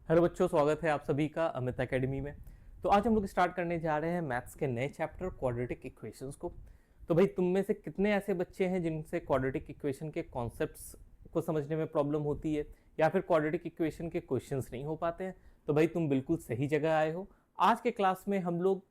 Hello बच्चों, स्वागत है आप सभी का अमित एकेडमी में। तो आज हम लोग स्टार्ट करने जा रहे हैं मैथ्स के नए चैप्टर क्वाड्रेटिक इक्वेशंस को। तो भाई, तुम में से कितने ऐसे बच्चे हैं जिनसे क्वाड्रेटिक इक्वेशन के कॉन्सेप्ट्स को समझने में प्रॉब्लम होती है या फिर क्वाड्रेटिक इक्वेशन के क्वेश्चंस नहीं हो पाते हैं? तो भाई, तुम बिल्कुल सही जगह आए हो। आज के क्लास में हम लोग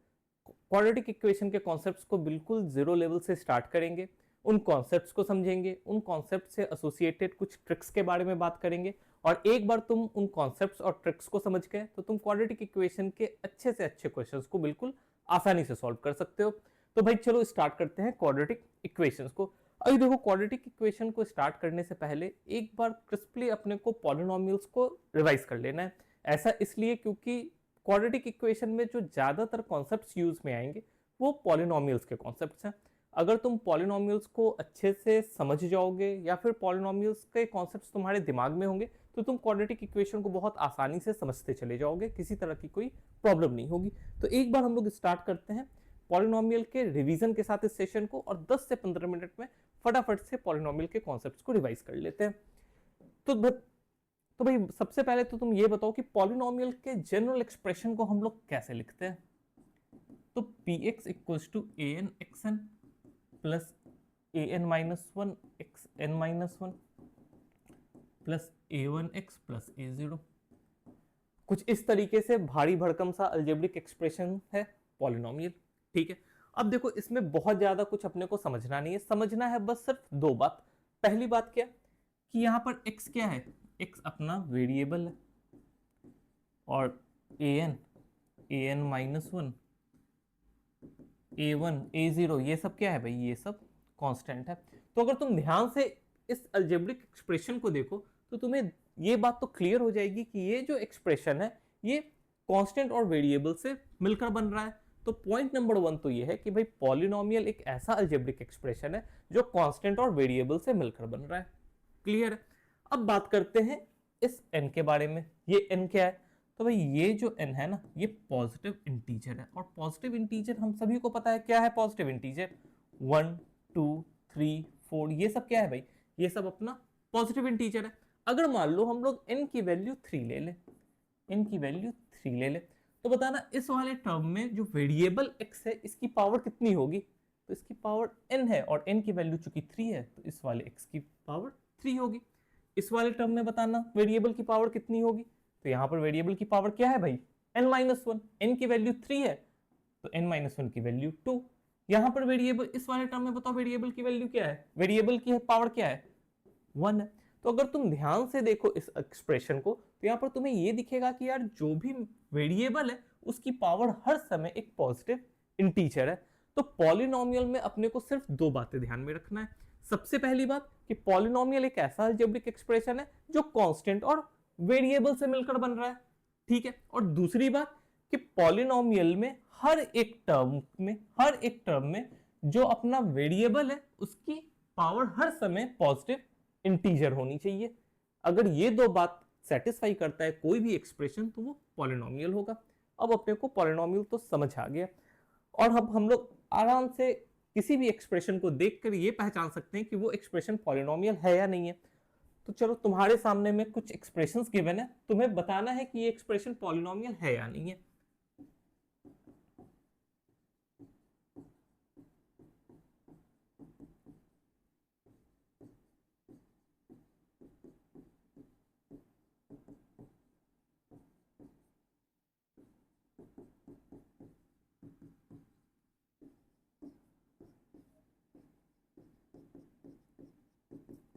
क्वाड्रेटिक इक्वेशन के कॉन्सेप्ट्स को बिल्कुल जीरो लेवल से स्टार्ट करेंगे, उन कॉन्सेप्ट्स को समझेंगे, उन कॉन्सेप्ट से एसोसिएटेड कुछ ट्रिक्स के बारे में बात करेंगे। और एक बार तुम उन कॉन्सेप्ट्स और ट्रिक्स को समझ गए तो तुम क्वाड्रेटिक इक्वेशन के अच्छे से अच्छे क्वेश्चंस को बिल्कुल आसानी से सॉल्व कर सकते हो। तो भाई चलो स्टार्ट करते हैं क्वाड्रेटिक इक्वेशंस को। अभी देखो, क्वाड्रेटिक इक्वेशन को स्टार्ट करने से पहले एक बार क्रिस्पली अपने को पॉलिनोमियल्स को रिवाइज कर लेना है। ऐसा इसलिए क्योंकि क्वाड्रेटिक इक्वेशन में जो ज्यादातर कॉन्सेप्ट्स यूज में आएंगे वो पॉलिनोमियल्स के कॉन्सेप्ट्स हैं। अगर तुम पॉलिनोमियल्स को अच्छे से समझ जाओगे या फिर पॉलिनोमियल्स के कॉन्सेप्ट्स तुम्हारे दिमाग में होंगे तो तुम क्वाड्रेटिक इक्वेशन को बहुत आसानी से समझते चले जाओगे, किसी तरह की कोई प्रॉब्लम नहीं होगी। तो एक बार हम लोग स्टार्ट करते हैं पॉलिनोमियल के रिवीजन के साथ इस सेशन को, और 10 से 15 मिनट में फटाफट से पॉलिनोमियल के कॉन्सेप्ट्स को रिवाइज कर लेते हैं। तो भाई सबसे पहले तो तुम ये बताओ कि पॉलिनोमियल के जनरल एक्सप्रेशन को हम लोग कैसे लिखते हैं? तो px equals to a n x n plus a n minus one x n minus one plus a one x plus a zero. कुछ इस तरीके से भारी भरकम सा अल्जेब्रिक एक्सप्रेशन है पॉलिनोमियल। ठीक है, अब देखो इसमें बहुत ज्यादा कुछ अपने को समझना नहीं है, समझना है बस सिर्फ दो बात। पहली बात क्या कि यहां पर x क्या है? x अपना वेरिएबल है, और ए एन माइनस वन, ए वन, ए जीरो, ये सब क्या है भाई? ये सब कांस्टेंट है। तो अगर तुम ध्यान से इस अल्जेब्रिक एक्सप्रेशन को देखो तो तुम्हें ये बात तो क्लियर हो जाएगी कि ये जो एक्सप्रेशन है ये कांस्टेंट और वेरिएबल से मिलकर बन रहा है। तो पॉइंट नंबर वन तो ये है कि भाई पॉलिनोमियल एक ऐसा अल्जेब्रिक एक्सप्रेशन है जो कांस्टेंट और वेरिएबल से मिलकर बन रहा है। क्लियर है? अब बात करते हैं इस n के बारे में। ये n क्या है? तो भाई ये जो n है ना, ये पॉजिटिव इंटीजर है, और पॉजिटिव इंटीजर हम सभी को पता है क्या है। पॉजिटिव इंटीजर 1 2 3 4 ये सब क्या है भाई? ये सब अपना पॉजिटिव इंटीजर है। अगर मान लो हम लोग n की वैल्यू 3 ले ले, n की वैल्यू 3 ले ले, तो बताना इस वाले टर्म में जो वेरिएबल x है इसकी पावर कितनी होगी? तो इसकी पावर n है, और n की वैल्यू चूंकि 3 है तो इस वाले x की पावर 3 होगी। इस वाले टर्म में बताना वेरिएबल की पावर कितनी होगी? तो यहां पर वेरिएबल की पावर क्या है भाई? n minus one. एन की वैल्यू 3 है तो n माइनस वन की वैल्यू 2। यहां पर वेरिएबल, इस वाले टर्म में बताओ वेरिएबल की वैल्यू क्या है? वेरिएबल की पावर क्या है? 1 है। तो अगर तुम ध्यान से देखो इस एक्सप्रेशन को तो यहां पर तुम्हें यह दिखेगा कि यार जो भी वेरिएबल है उसकी पावर हर समय एक पॉजिटिव इंटीजर है। तो पॉलिनोमियल में अपने को सिर्फ दो बातें ध्यान में रखना है। सबसे पहली बात कि पॉलिनोमियल एक ऐसा अलजेब्रिक एक्सप्रेशन है जो कांस्टेंट और वेरिएबल से मिलकर बन रहा है। ठीक है, और दूसरी बात कि पॉलिनोमियल में हर एक टर्म में जो अपना वेरिएबल है उसकी पावर हर समय पॉजिटिव इंटीजर होनी चाहिए। अगर ये दो बात सेटिस्फाई करता है कोई भी एक्सप्रेशन तो वो पॉलिनोमियल होगा। अब अपने को पॉलिनोमियल तो समझ आ गया, और अब हम लोग आराम से किसी भी एक्सप्रेशन को देखकर ये पहचान सकते हैं कि वो एक्सप्रेशन पॉलिनोमियल है या नहीं है। तो चलो, तुम्हारे सामने में कुछ एक्सप्रेशंस गिवन है, तुम्हें बताना है कि ये एक्सप्रेशन पॉलिनोमियल है या नहीं है।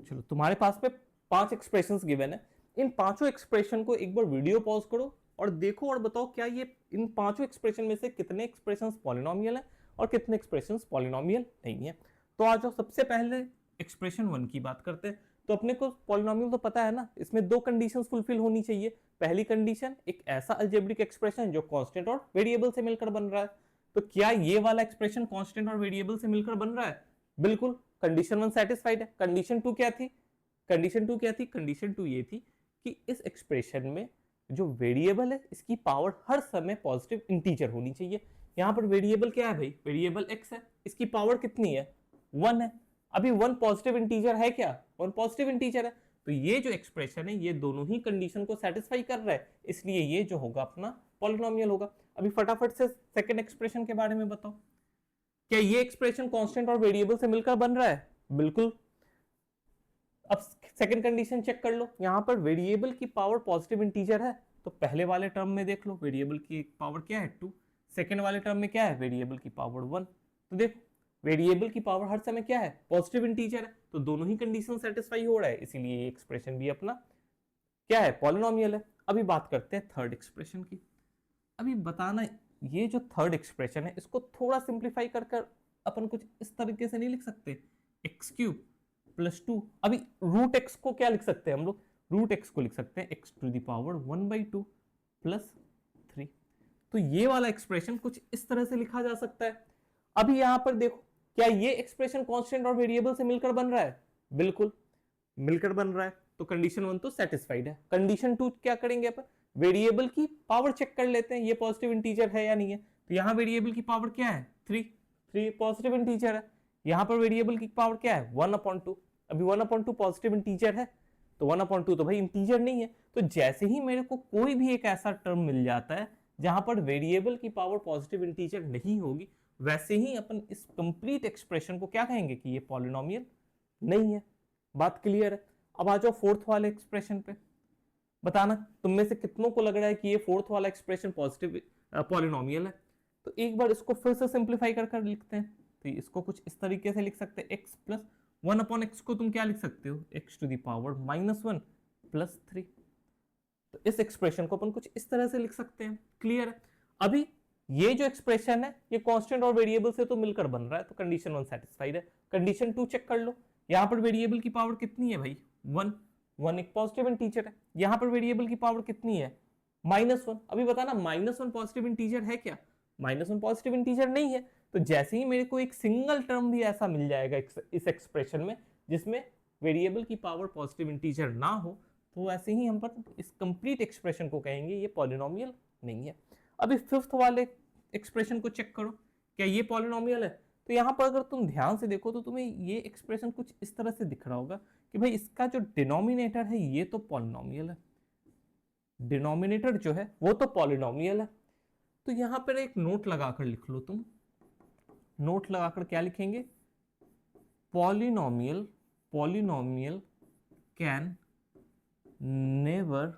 चलो, तुम्हारे पास में 5 एक्सप्रेशंस गिवन है। इन पांचों एक्सप्रेशन को एक बार वीडियो पॉज करो और देखो और बताओ क्या ये इन पांचों एक्सप्रेशन में से कितने एक्सप्रेशंस पॉलिनोमियल है और कितने एक्सप्रेशंस पॉलिनोमियल नहीं है। तो आ जाओ, सबसे पहले एक्सप्रेशन 1 की बात करते हैं। तो अपने को पॉलिनोमियल तो पता है ना, इसमें दो कंडीशंस फुलफिल होनी चाहिए। पहली कंडीशन, एक ऐसा अलजेब्रिक एक्सप्रेशन जो कांस्टेंट और वेरिएबल से मिलकर बन रहा है। तो क्या ये वाला एक्सप्रेशन कांस्टेंट और वेरिएबल से मिलकर बन रहा है? बिल्कुल, कंडीशन 1 सेटिस्फाइड है। कंडीशन 2 क्या थी? कंडीशन 2 ये थी कि इस एक्सप्रेशन में जो वेरिएबल है इसकी पावर हर समय पॉजिटिव इंटीजर होनी चाहिए। यहां पर वेरिएबल क्या है भाई? वेरिएबल x है, इसकी पावर कितनी है? 1 है। अभी 1 पॉजिटिव इंटीजर है क्या? 1 पॉजिटिव इंटीजर है, तो ये जो एक्सप्रेशन है ये दोनों ही कंडीशन को सेटिस्फाई कर रहा है, इसलिए ये जो होगा अपना पॉलिनोमियल होगा। अभी फटाफट से सेकंड एक्सप्रेशन के बारे में बताओ, क्या ये एक्सप्रेशन कांस्टेंट और वेरिएबल से मिलकर बन रहा है? बिल्कुल। अब सेकंड कंडीशन चेक कर लो, यहां पर वेरिएबल की पावर पॉजिटिव इंटीजर है, तो पहले वाले टर्म में देख लो वेरिएबल की पावर क्या है 2, सेकंड वाले टर्म में क्या है वेरिएबल की पावर 1। तो देखो वेरिएबल की पावर हर समय क्या है पॉजिटिव इंटीजर है, तो दोनों ही कंडीशन सेटिस्फाई हो रहा है, इसीलिए ये एक्सप्रेशन भी अपना क्या है पॉलिनोमियल है। अभी बात करते हैं थर्ड एक्सप्रेशन की। अभी बताना ये जो थर्ड एक्सप्रेशन है इसको थोड़ा सिंप्लीफाई कर कर अपन कुछ इस तरीके से नहीं लिख सकते, एक्स क्यूब प्लस 2। अभी रूट एक्स को क्या लिख सकते हैं हम लोग, रूट एक्स को लिख सकते हैं x to the power 1/2 plus 3। तो ये वाला एक्सप्रेशन कुछ इस तरह से लिखा जा सकता है। अभी यहां पर देखो क्या ये एक्सप्रेशन कांस्टेंट और वेरिएबल से मिलकर बन रहा है? बिल्कुल मिलकर बन रहा है, तो कंडीशन 1 तो सेटिस्फाइड है। कंडीशन 2 क्या करेंगे अपन, वेरिएबल की पावर चेक कर लेते हैं ये पॉजिटिव इंटीजर है या नहीं है। तो यहाँ वेरिएबल की पावर क्या है 3 पॉजिटिव इंटीजर है, यहाँ पर वेरिएबल की पावर क्या है 1/2। अभी 1/2 पॉजिटिव इंटीजर है, तो 1/2 तो भाई इंटीजर नहीं है। तो जैसे ही मेरे को कोई भी एक ऐसा टर्म मिल जाता है जहां पर वेरिएबल की पावर पॉजिटिव इंटीजर नहीं होगी, वैसे ही अपन इस कंप्लीट एक्सप्रेशन को क्या कहेंगे कि ये पॉलिनोमियल नहीं है। बात क्लियर है? अब आ जाओ फोर्थ वाले एक्सप्रेशन पे, बताना तुम में से कितनों को लग रहा है कि ये फोर्थ वाला एक्सप्रेशन पॉजिटिव पॉलिनोमियल है। तो एक बार इसको फिर से सिंप्लीफाई कर कर लिखते हैं, तो इसको कुछ इस तरीके से लिख सकते हैं एक्स प्लस 1/x को तुम क्या लिख सकते हो x to the power -1 plus 3। तो इस एक्सप्रेशन को अपन कुछ इस तरह से लिख सकते हैं। क्लियर है? अभी ये जो एक्सप्रेशन है ये कांस्टेंट और वेरिएबल से तो मिलकर बन रहा है, तो कंडीशन 1 सेटिस्फाइड है। कंडीशन 2 चेक कर लो, यहाँ पर वेरिएबल की पावर कितनी है भाई 1 एक पॉजिटिव इंटीजर है, यहाँ पर वेरिएबल की पावर कितनी है -1। अभी बताना -1 पॉजिटिव इंटीजर है क्या? -1 पॉजिटिव इंटीजर नहीं है। तो जैसे ही मेरे को एक सिंगल टर्म भी ऐसा मिल जाएगा इस एक्सप्रेशन में जिसमें वेरिएबल की पावर पॉजिटिव इंटीजर ना हो, तो ऐसे ही हम पर इस कंप्लीट एक्सप्रेशन को कहेंगे ये पॉलिनोमियल नहीं है। अभी फिफ्थ वाले एक्सप्रेशन को चेक करो, क्या ये पॉलिनोमियल है? तो यहाँ पर अगर तुम ध्यान से देखो तो तुम्हें ये एक्सप्रेशन कुछ इस तरह से दिख रहा होगा कि भाई इसका जो डिनोमिनेटर है ये तो पॉलिनोमियल है, डिनोमिनेटर जो है वो तो पॉलिनोमियल है। तो यहाँ पर एक नोट लगाकर लिख लो तुम, नोट लगाकर क्या लिखेंगे, polynomial can never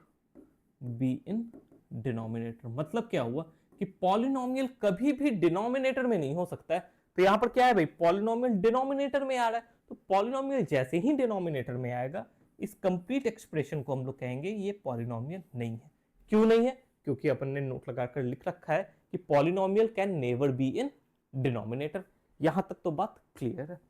be in denominator. मतलब क्या हुआ कि पॉलिनोमियल कभी भी डिनोमिनेटर में नहीं हो सकता है। तो यहां पर क्या है भाई पॉलिनोमियल डिनोमिनेटर में आ रहा है, तो पॉलिनोमियल जैसे ही डिनोमिनेटर में आएगा इस कंप्लीट एक्सप्रेशन को हम लोग कहेंगे ये पॉलिनोमियल नहीं है। क्यों नहीं है? क्योंकि अपन ने नोट लगाकर लिख रखा है कि polynomial can never be in denominator. यहां तक तो बात क्लियर है।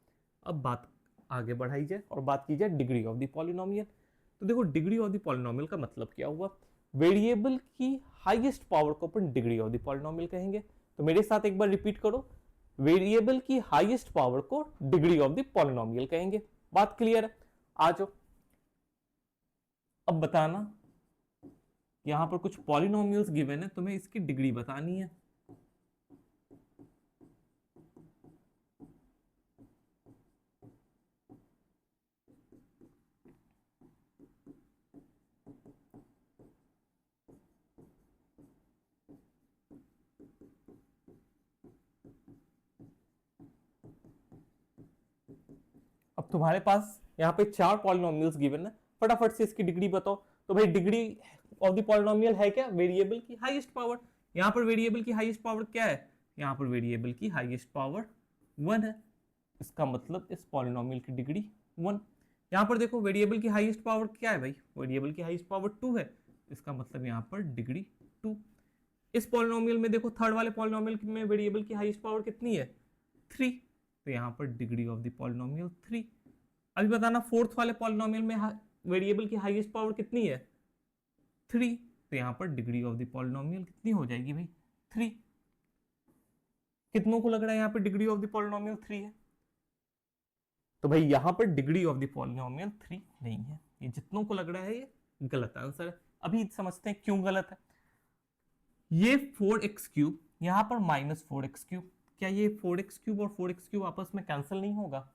अब बात आगे बढ़ाई जाए और बात की जाए डिग्री ऑफ द पॉलिनोमियल। तो देखो डिग्री ऑफ द पॉलिनोमियल का मतलब क्या हुआ, वेरिएबल की हाईएस्ट पावर को अपन डिग्री ऑफ द पॉलिनोमियल कहेंगे। तो मेरे साथ एक बार रिपीट करो, वेरिएबल की हाईएस्ट पावर को डिग्री ऑफ द पॉलिनोमियल कहेंगे। बात क्लियर है? आ जाओ अब बताना, यहां पर कुछ पॉलिनोमियल्स गिवन है, तुम्हें इसकी डिग्री बतानी है। अब तुम्हारे पास यहाँ पे 4 पॉलिनोमियल्स गिवन है, फटाफट से इसकी डिग्री बताओ। तो भाई डिग्री ऑफ द पॉलिनोमियल है क्या, वेरिएबल की हाईएस्ट पावर। यहाँ पर वेरिएबल की हाईएस्ट पावर क्या है, यहाँ पर वेरिएबल की हाईएस्ट पावर 1 है, इसका मतलब इस पॉलिनोमियल की डिग्री 1। यहाँ पर देखो वेरिएबल की हाईएस्ट पावर क्या है भाई, वेरिएबल की हाईएस्ट पावर 2 है, इसका मतलब यहाँ पर डिग्री 2। इस पॉलिनोमियल में देखो थर्ड वाले पॉलिनोमियल में वेरिएबल की हाईएस्ट पावर कितनी है 3, तो यहाँ पर डिग्री ऑफ द पॉलिनोमियल 3। अभी बताना फोर्थ वाले पॉलिनोमियल में वेरिएबल की हाईएस्ट पावर कितनी है 3, तो यहाँ पर डिग्री ऑफ द पॉलिनोमियल कितनी हो जाएगी भाई 3। कितनों को लग रहा है यहाँ पर डिग्री ऑफ द पॉलिनोमियल 3 है? तो भाई यहाँ पर डिग्री ऑफ द पॉलिनोमियल 3 नहीं है। ये जितनों को लग रहा है ये गलत आंसर है। अभी समझते हैं क्यों गलत है। ये 4x3 यहाँ पर -4x3, क्या ये 4x3 और 4x3 आपस में कैंसिल नहीं होगा?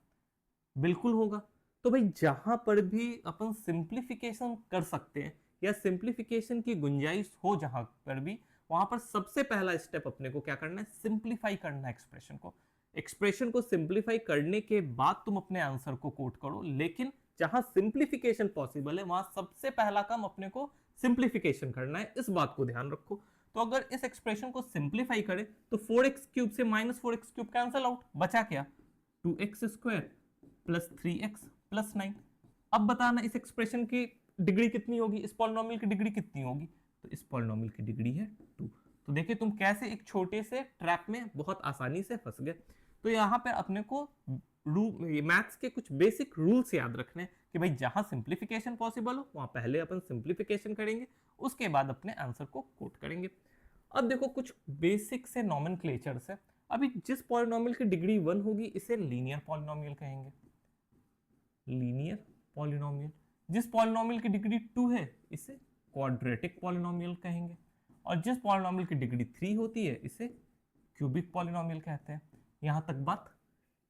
बिल्कुल होगा। तो भाई जहां पर भी अपन सिंप्लीफिकेशन कर सकते हैं या सिंप्लीफिकेशन की गुंजाइश हो जहां पर भी, वहां पर सबसे पहला स्टेप अपने को क्या करना है, सिंप्लीफाई करना है एक्सप्रेशन को। एक्सप्रेशन को सिंप्लीफाई करने के बाद तुम अपने आंसर को कोट करो, लेकिन जहां सिंप्लीफिकेशन पॉसिबल है वहां सबसे पहला काम अपने को सिंप्लीफिकेशन करना है, इस बात को ध्यान रखो। तो अगर इस एक्सप्रेशन को सिंप्लीफाई करें तो 4x³ से -4x³ कैंसिल आउट, बचा क्या, 2x² प्लस 3x प्लस 9। अब बताना इस एक्सप्रेशन की डिग्री कितनी होगी, इस पॉलिनोमियल की डिग्री कितनी होगी, तो इस पॉलिनोमियल की डिग्री है 2। तो देखिए तुम कैसे एक छोटे से ट्रैप में बहुत आसानी से फंस गए। तो यहाँ पे अपने को मैथ्स के कुछ बेसिक रूल्स याद रखने हैं कि भाई जहां सिंप्लीफिकेशन पॉसिबल हो वहां पहले अपन सिंप्लीफिकेशन करेंगे, उसके बाद अपने आंसर को कोट करेंगे। अब देखो कुछ बेसिक से नॉमेनक्लेचर्स है। अभी जिस पॉलिनोमियल की डिग्री 1 होगी इसे लीनियर पॉलिनोमियल कहेंगे, लीनियर पॉलिनोमियल। जिस पॉलिनोमियल की डिग्री 2 है इसे क्वाड्रेटिक पॉलिनोमियल कहेंगे, और जिस पॉलिनोमियल की डिग्री 3 होती है इसे क्यूबिक पॉलिनोमियल कहते हैं। यहां तक बात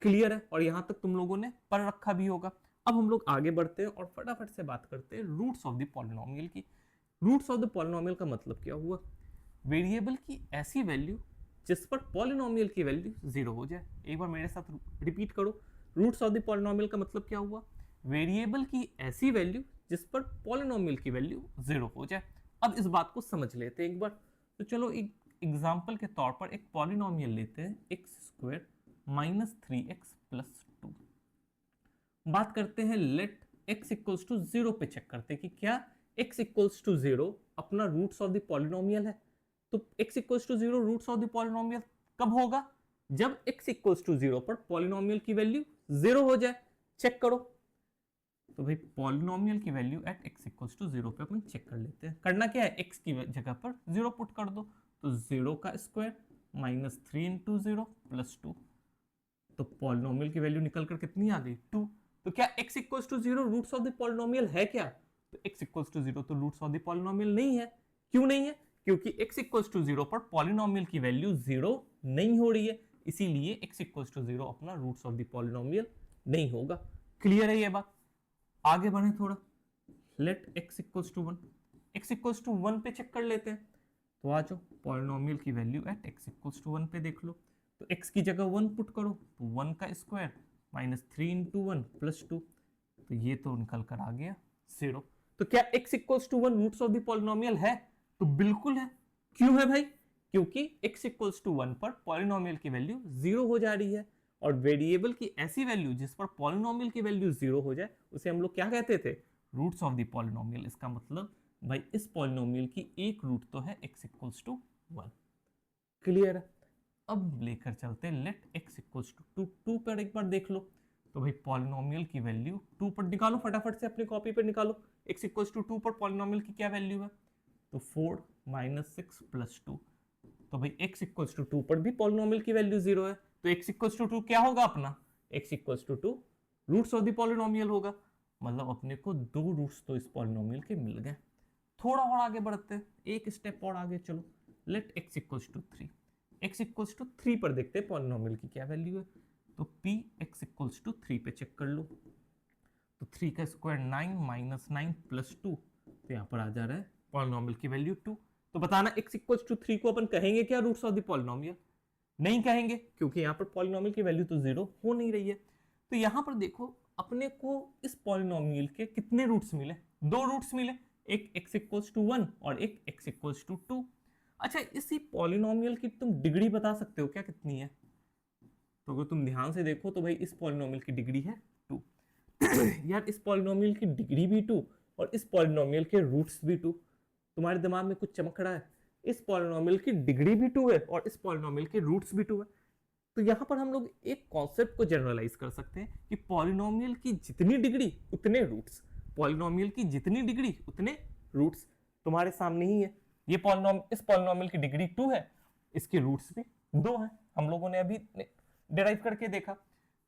क्लियर है और यहां तक तुम लोगों ने पढ़ रखा भी होगा। अब हम लोग आगे बढ़ते हैं और फटाफट से बात करते हैं रूट्स ऑफ द पॉलिनोमियल की। रूट्स ऑफ द पॉलिनोमियल का मतलब क्या हुआ, वेरिएबल की ऐसी वैल्यू जिस पर पॉलिनोमियल की वैल्यू 0 हो जाए। एक बार मेरे साथ रिपीट करो, रूट्स ऑफ द पॉलिनोमियल का मतलब क्या हुआ, वेरिएबल की ऐसी वैल्यू जिस पर पॉलिनोमियल की वैल्यू 0 हो जाए। अब इस बात को समझ लेते हैं एक बार। तो चलो एक एग्जाम्पल के तौर पर एक पॉलिनोमियल लेते हैं x² -3x प्लस 2। बात करते हैं लेट x इक्वल्स टू 0 पे, चेक करते हैं कि क्या x इक्वल्स टू 0 अपना रूट्स ऑफ द पॉलिनोमियल है। तो x equals to 0 roots of the polynomial कब होगा, जब x इक्वल्स टू 0 पर पॉलिनोमियल की वैल्यू 0 हो जाए। चेक करो, तो भाई पॉलिनोमियल की value at x equals to 0 पे अपन चेक कर लेते हैं। करना क्या है, x की जगह पर 0 पुट कर दो, तो 0 का स्क्वायर -3 इंटू 0 प्लस 2। तो पॉलिनोमियल की वैल्यू निकल कर कितनी आ गई, 2। तो क्या x equals to 0 roots of the polynomial है क्या, तो x इक्वल्स टू 0 तो रूट्स ऑफ द पॉलिनोमियल नहीं है। क्यों नहीं है, क्योंकि x इक्वल्स टू 0 पर पॉलिनोमियल की वैल्यू 0 नहीं हो रही है, इसीलिए x इक्वल्स टू 0 अपना रूट्स ऑफ द पॉलिनोमियल नहीं होगा। क्लियर है ये बात। आगे बढ़े थोड़ा, let x equals to 1, x equals to 1 पे चेक कर लेते हैं। तो आ जाओ पॉलिनोमियल की value at x equals to 1 पे देख लो। तो x की जगह 1 पुट करो, तो 1 का स्क्वायर -3 इंटू 1 प्लस 2। तो ये तो निकल कर आ गया 0। तो क्या x equals to 1 roots of the polynomial है, तो बिल्कुल है। क्यों है भाई, क्योंकि x इक्वल्स टू 1 पर पॉलिनोमियल की वैल्यू 0 हो जा रही है, और वेरिएबल की ऐसी वैल्यू जिस पर पॉलिनोमियल की वैल्यू 0 हो जाए उसे हम लोग क्या कहते थे, रूट्स ऑफ द पॉलिनोमियल। इसका मतलब भाई इस पॉलिनोमियल की एक रूट तो है x इक्वल्स टू 1। क्लियर है। अब लेकर चलते हैं लेट x इक्वल्स टू 2 पर एक बार देख लो। तो भाई पॉलिनोमियल की वैल्यू 2 पर निकालो, फटाफट से अपनी कॉपी पर निकालो। x इक्वल्स टू 2 पर पॉलिनोमियल की क्या वैल्यू है, तो 4 -6 प्लस 2। तो भाई x इक्वल्स टू 2 पर भी पॉलिनोमियल की वैल्यू 0 है, तो x इक्वल्स टू 2 क्या होगा अपना, x equals to 2 roots of the polynomial होगा। मतलब अपने को 2 रूट्स तो इस पॉलिनोमियल के मिल गए। थोड़ा और आगे बढ़ते हैं, एक स्टेप और आगे चलो, let x equals to 3, x equals to 3 पर देखते हैं पॉलिनोमियल की क्या वैल्यू है। तो p x इक्वल्स टू 3 पे चेक कर लो। तो 3 का स्क्वायर 9 -9 प्लस 2, तो यहाँ पर आ जा रहा है पॉलिनोमियल की वैल्यू 2। तो बताना x इक्वल्स टू 3 को अपन कहेंगे क्या रूट्स ऑफ द पॉलिनोमियल, नहीं कहेंगे, क्योंकि यहाँ पर पॉलिनोमियल की वैल्यू तो 0 हो नहीं रही है। तो यहाँ पर देखो अपने को इस पॉलिनोमियल के कितने रूट्स मिले, 2 रूट्स मिले, एक x इक्वल्स टू 1 और एक x इक्वल्स टू 2। अच्छा इसी पॉलिनोमियल की तुम डिग्री बता सकते हो क्या कितनी है, तो अगर तुम ध्यान से देखो तो भाई इस पॉलिनोमियल की डिग्री है 2। यार इस पॉलिनोमियल की डिग्री भी 2 और इस पॉलिनोमियल के रूट्स भी 2, तुम्हारे दिमाग में कुछ चमक रहा है, इस पॉलिनोमियल की डिग्री भी 2 है और इस पॉलिनोमियल के रूट्स भी 2 है। तो यहाँ पर हम लोग एक कॉन्सेप्ट को जनरलाइज कर सकते हैं कि पॉलिनोमियल की जितनी डिग्री उतने रूट्स, पॉलिनोमियल की जितनी डिग्री उतने रूट्स। तुम्हारे सामने ही है ये इस पॉलिनोमियल की डिग्री 2 है, इसके रूट्स भी 2 हैं, हम लोगों ने अभी डिराइव करके देखा।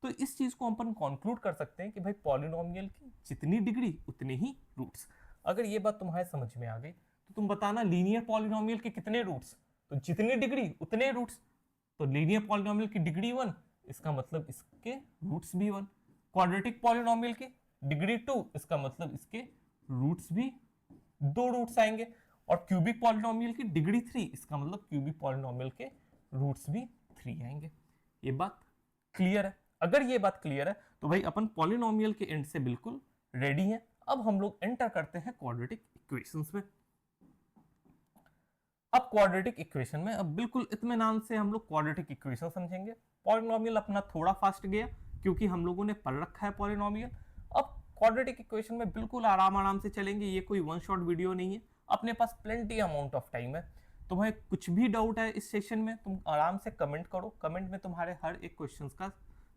तो इस चीज को अपन कंक्लूड कर सकते हैं कि भाई पॉलिनोमियल की जितनी डिग्री उतने ही रूट्स। अगर ये बात तुम्हारे समझ में आ गई तो तुम बताना लीनियर पॉलिनोमियल के कितने रूट्स, तो जितनी डिग्री उतने रूट्स। तो लीनियर पॉलिनोमियल की डिग्री 1, इसका मतलब इसके रूट्स भी 1। क्वाड्रेटिक पॉलिनोमियल के डिग्री 2, इसका मतलब इसके रूट्स भी 2 रूट्स आएंगे। और क्यूबिक पॉलिनोमियल की डिग्री 3, इसका मतलब क्यूबिक पॉलिनोमियल के रूट्स भी 3 आएंगे। ये बात क्लियर है? अगर ये बात क्लियर है तो भाई अपन पॉलिनोमियल के एंड से बिल्कुल रेडी हैं। अब हम लोग एंटर करते हैं क्वाड्रेटिक इक्वेशंस में। अब क्वाड्रेटिक इक्वेशन में अब बिल्कुल इत्मीनान से हम लोग क्वाड्रेटिक इक्वेशन समझेंगे। पॉलिनोमियल अपना थोड़ा फास्ट गया क्योंकि हम लोगों ने पढ़ रखा है पॉलिनोमियल। अब क्वाड्रेटिक इक्वेशन में बिल्कुल आराम से चलेंगे, ये कोई वन शॉट वीडियो नहीं है, अपने पास प्लेंटी अमाउंट ऑफ टाइम है। तुम्हें कुछ भी डाउट है इस सेशन में तुम आराम से कमेंट करो, कमेंट में तुम्हारे हर एक क्वेश्चन का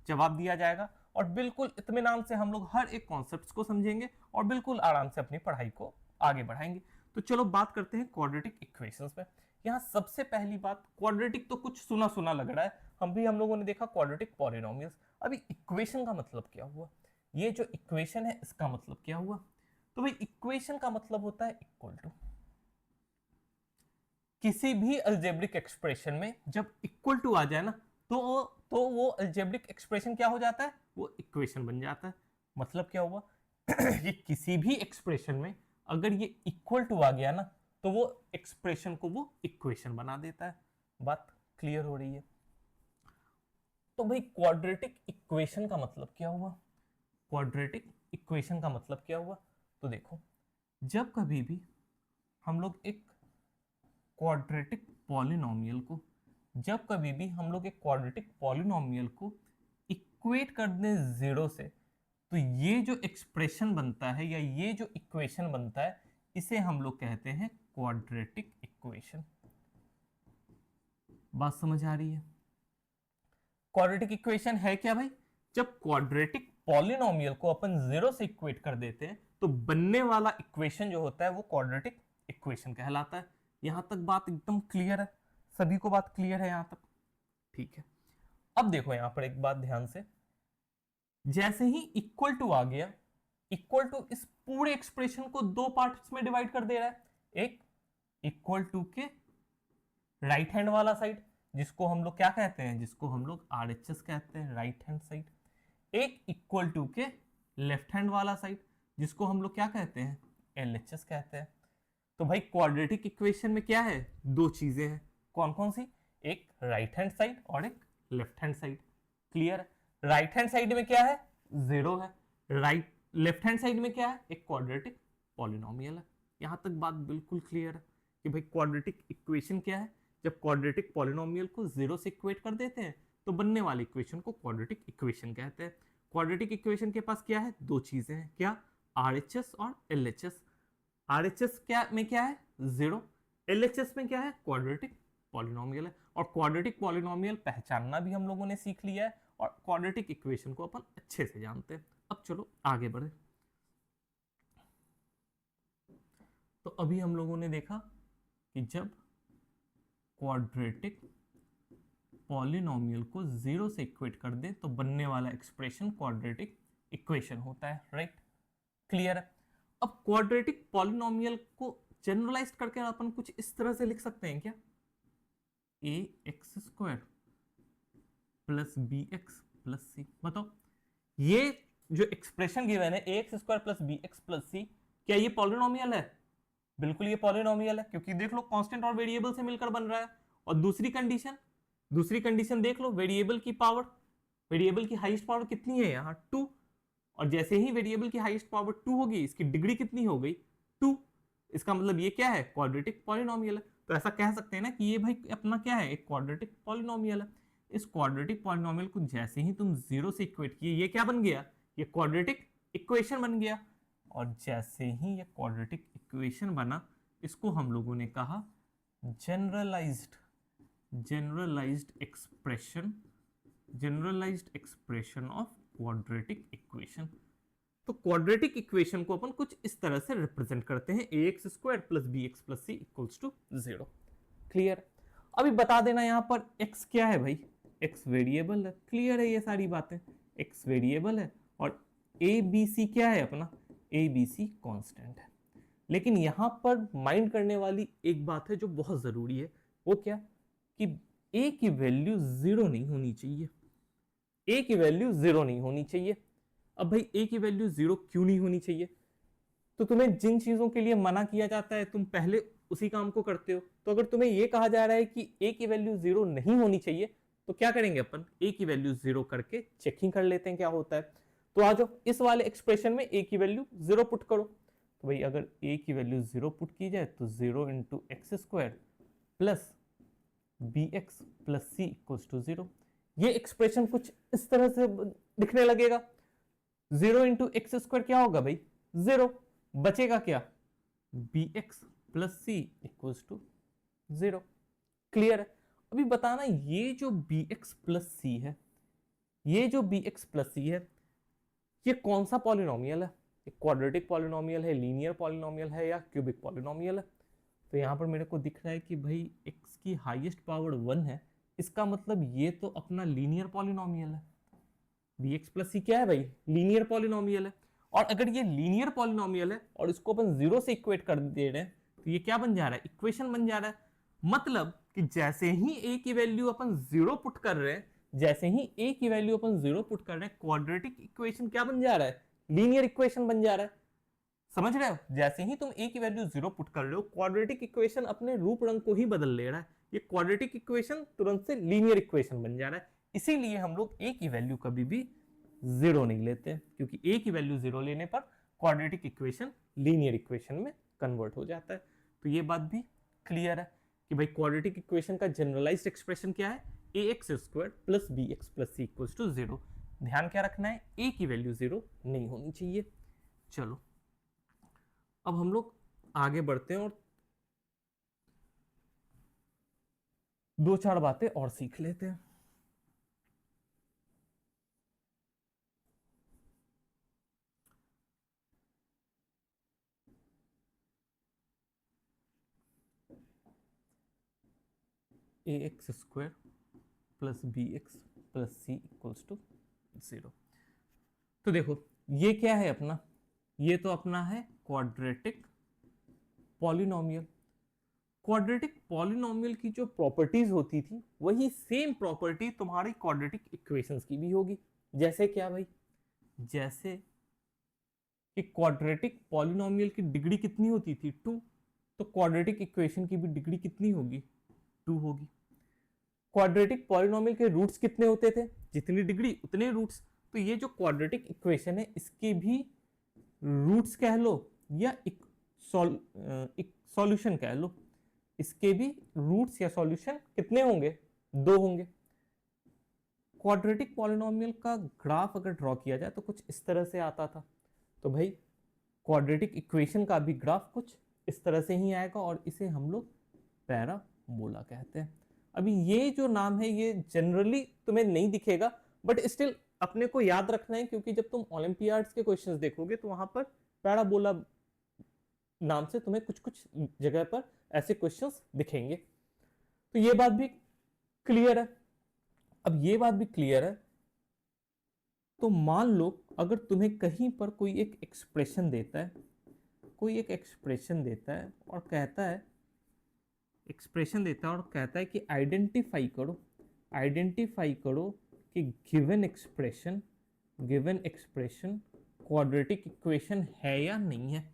जवाब दिया जाएगा और बिल्कुल इत्मीनान से हम लोग हर एक कॉन्सेप्ट को समझेंगे और बिल्कुल आराम से अपनी पढ़ाई को आगे बढ़ाएंगे। तो चलो बात करते हैं क्वाड्रेटिक इक्वेशंस में। यहाँ सबसे पहली बात, क्वाड्रेटिक तो कुछ सुना सुना लग रहा है, हम लोगों ने देखा क्वाड्रेटिक पॉलिनोमियल्स। अभी इक्वेशन का मतलब क्या हुआ? ये जो इक्वेशन है इसका मतलब क्या हुआ? तो भाई इक्वेशन का मतलब होता है इक्वल टू। किसी भी अलजेब्रिक एक्सप्रेशन में जब इक्वल टू आ जाए ना तो वो अलजेब्रिक एक्सप्रेशन क्या हो जाता है? वो इक्वेशन बन जाता है। मतलब क्या हुआ? ये किसी भी एक्सप्रेशन में अगर ये इक्वल टू आ गया ना तो वो एक्सप्रेशन को वो इक्वेशन बना देता है। बात क्लियर हो रही है? तो भाई क्वाड्रेटिक इक्वेशन का मतलब क्या हुआ? क्वाड्रेटिक इक्वेशन का मतलब क्या हुआ? तो देखो, जब कभी भी हम लोग एक क्वाड्रेटिक पॉलिनोमियल को इक्वेट कर दें जीरो से, तो ये जो एक्सप्रेशन बनता है या ये जो इक्वेशन बनता है इसे हम लोग कहते हैं क्वाड्रेटिक इक्वेशन। बात समझ आ रही है? क्वाड्रेटिक इक्वेशन है क्या भाई? जब क्वाड्रेटिक पॉलिनोमियल को अपन जीरो से इक्वेट कर देते हैं तो बनने वाला इक्वेशन जो होता है वो क्वाड्रेटिक इक्वेशन कहलाता है। यहां तक बात एकदम क्लियर है? सभी को बात क्लियर है यहां तक? ठीक है। अब देखो यहां पर एक बात ध्यान से, जैसे ही इक्वल टू आ गया, इक्वल टू इस पूरे एक्सप्रेशन को दो पार्ट्स में डिवाइड कर दे रहा है। एक इक्वल टू के राइट हैंड वाला साइड, जिसको हम लोग क्या कहते हैं? जिसको हम लोग RHS कहते हैं, राइट हैंड साइड। एक इक्वल टू के लेफ्ट हैंड वाला साइड, जिसको हम लोग क्या कहते हैं? LHS कहते हैं। तो भाई क्वाड्रेटिक इक्वेशन में क्या है? दो चीजें हैं। कौन कौन सी? एक राइट हैंड साइड और एक लेफ्ट हैंड साइड। क्लियर है? राइट हैंड साइड में क्या है? जीरो है। लेफ्ट हैंड साइड में क्या है? एक क्वाड्रेटिक पॉलिनोमियल है। यहां तक बात बिल्कुल क्लियर है कि भाई क्वाड्रेटिक इक्वेशन क्या है? जब क्वाड्रेटिक पॉलिनोमियल को जीरो से इक्वेट कर देते हैं तो बनने वाली इक्वेशन को क्वाड्रेटिक इक्वेशन कहते हैं। क्वाड्रेटिक इक्वेशन के पास क्या है? दो चीजें हैं। क्या? RHS और LHS। RHS क्या में क्या है? जीरो। LHS में क्या है? क्वाड्रेटिक पॉलिनोमियल है। और क्वाड्रेटिक पॉलिनोमियल पहचानना भी हम लोगों ने सीख लिया है और क्वाड्रेटिक इक्वेशन को अपन अच्छे से जानते हैं। अब चलो आगे बढ़े। तो अभी हम लोगों ने देखा कि जब क्वाड्रेटिक पॉलिनोमियल को जीरो से इक्वेट कर दे तो बनने वाला एक्सप्रेशन क्वाड्रेटिक इक्वेशन होता है। राइट? क्लियर है? अब क्वाड्रेटिक पॉलिनोमियल को जनरलाइज करके अपन कुछ इस तरह से लिख सकते हैं क्या? ax² plus bx plus c। बताओ, ये जो एक्सप्रेशन गिवन है ax² plus bx plus c, क्या ये पॉलिनोमियल है? बिल्कुल ये पॉलिनोमियल है, क्योंकि देख लो कांस्टेंट और वेरिएबल से मिलकर बन रहा है। और दूसरी कंडीशन देख लो, वेरिएबल की हाईएस्ट पावर कितनी है यहाँ? 2। और जैसे ही वेरिएबल की हाईएस्ट पावर 2 होगी, इसकी डिग्री कितनी हो गई? 2। इसका मतलब ये क्या है? क्वाड्रेटिक पॉलिनोमियल है। तो ऐसा कह सकते हैं ना कि ये भाई अपना क्या है? एक क्वाड्रेटिक पॉलिनोमियल है। इस क्वाड्रेटिक पॉलिनोमियल को जैसे ही तुम जीरो से इक्वेट किए, ये क्या बन गया? ये क्वाड्रेटिक इक्वेशन बन गया। और जैसे ही ये क्वाड्रेटिक इक्वेशन बना, इसको हम लोगों ने कहा generalized expression of quadratic equation. तो क्वाड्रेटिक इक्वेशन को अपन कुछ इस तरह से रिप्रेजेंट करते हैं, ax² plus bx plus c equals to 0। Clear? अभी बता देना यहाँ पर x क्या है भाई? x वेरिएबल है। क्लियर है? ये सारी बातें, x वेरिएबल है और abc क्या है अपना? abc कांस्टेंट है। लेकिन यहाँ पर माइंड करने वाली एक बात है जो बहुत जरूरी है। वो क्या? कि a की वैल्यू जीरो नहीं होनी चाहिए। a की वैल्यू जीरो नहीं होनी चाहिए। अब भाई a की वैल्यू 0 क्यों नहीं होनी चाहिए? तो तुम्हें जिन चीजों के लिए मना किया जाता है तुम पहले उसी काम को करते हो। तो अगर तुम्हें यह कहा जा रहा है कि a की वैल्यू 0 नहीं होनी चाहिए, तो क्या करेंगे अपन, a की वैल्यू 0 करके चेकिंग कर लेते हैं क्या होता है। तो आ जाओ इस वाले एक्सप्रेशन में a की वैल्यू 0 पुट करो। तो भाई अगर a की वैल्यू 0 पुट की जाए तो 0 into x square plus B x plus C equals to 0। ये एक्सप्रेशन कुछ इस तरह से दिखने लगेगा। 0 इंटू एक्स स्क्वायर क्या होगा भाई, 0, बचेगा क्या, b x plus C equals to 0। Clear है? अभी बताना ये जो बी एक्स प्लस सी है, ये जो बी एक्स प्लस सी है, ये कौन सा पॉलिनोमियल है? ये क्वाड्रेटिक पॉलिनोमियल है, लीनियर पॉलिनोमियल है, या क्यूबिक पॉलिनोमियल है? तो यहाँ पर मेरे को दिख रहा है कि भाई x की हाईएस्ट पावर 1 है, इसका मतलब ये तो अपना लीनियर पॉलिनोमियल है। bx प्लस सी क्या है भाई, लीनियर पॉलिनोमियल है। और अगर ये लीनियर पॉलिनोमियल है और इसको अपन 0 से इक्वेट कर दे रहे हैं, तो ये क्या बन जा रहा है, इक्वेशन बन जा रहा है। मतलब कि जैसे ही a की वैल्यू अपन 0 पुट कर रहे हैं, जैसे ही a की वैल्यू अपन 0 पुट कर रहे हैं, क्वाड्रेटिक इक्वेशन क्या बन जा रहा है, लीनियर इक्वेशन बन जा रहा है। समझ रहे हो? जैसे ही तुम a की वैल्यू 0 पुट कर रहे हो, क्वाड्रेटिक इक्वेशन अपने रूप रंग को ही बदल ले रहा है। ये क्वाड्रेटिक इक्वेशन तुरंत से लीनियर इक्वेशन बन जा रहा है। इसीलिए हम लोग a की वैल्यू कभी भी 0 नहीं लेते, क्योंकि a की वैल्यू 0 लेने पर क्वाड्रेटिक इक्वेशन लीनियर इक्वेशन में कन्वर्ट हो जाता है। तो ये बात भी क्लियर है कि भाई क्वाड्रेटिक इक्वेशन का जनरलाइज्ड एक्सप्रेशन क्या है, ax square plus B x plus C equals to 0। ध्यान क्या रखना है, a की वैल्यू 0 नहीं होनी चाहिए। चलो अब हम लोग आगे बढ़ते हैं और दो चार बातें और सीख लेते हैं। A x square plus B x plus C equals to 0। तो देखो ये क्या है अपना, ये तो अपना है क्वाड्रेटिक पॉलिनोमियल। क्वाड्रेटिक पॉलिनोमियल की जो प्रॉपर्टीज होती थी वही सेम प्रॉपर्टी तुम्हारी क्वाड्रेटिक इक्वेशंस की भी होगी। जैसे क्या भाई, जैसे कि क्वाड्रेटिक पॉलिनोमियल की डिग्री कितनी होती थी, 2, तो क्वाड्रेटिक इक्वेशन की भी डिग्री कितनी होगी, 2 होगी। क्वाड्रेटिक पॉलिनोमियल के रूट्स कितने होते थे, जितनी डिग्री उतने रूट्स। तो ये जो क्वाड्रेटिक इक्वेशन है इसके भी रूट्स कह लो या एक सॉल्यूशन कह लो, इसके भी रूट्स या सॉल्यूशन कितने होंगे, 2 होंगे। क्वाड्रेटिक पॉलिनोमियल का ग्राफ अगर ड्रॉ किया जाए तो कुछ इस तरह से आता था। तो भाई क्वाड्रेटिक इक्वेशन का भी ग्राफ कुछ इस तरह से ही आएगा और इसे हम लोग पैराबोला कहते हैं। अभी ये जो नाम है ये जनरली तुम्हें नहीं दिखेगा, बट स्टिल अपने को याद रखना है, क्योंकि जब तुम ओलंपियाड्स के क्वेश्चंस देखोगे तो वहां पर पैराबोला नाम से तुम्हें कुछ कुछ जगह पर ऐसे क्वेश्चंस दिखेंगे। तो ये बात भी क्लियर है। अब ये बात भी क्लियर है, तो मान लो अगर तुम्हें कहीं पर कोई एक एक्सप्रेशन देता है, कोई एक एक्सप्रेशन देता है और कहता है, एक्सप्रेशन देता है और कहता है कि आइडेंटिफाई करो कि गिवन एक्सप्रेशन क्वाड्रेटिक इक्वेशन है या नहीं है।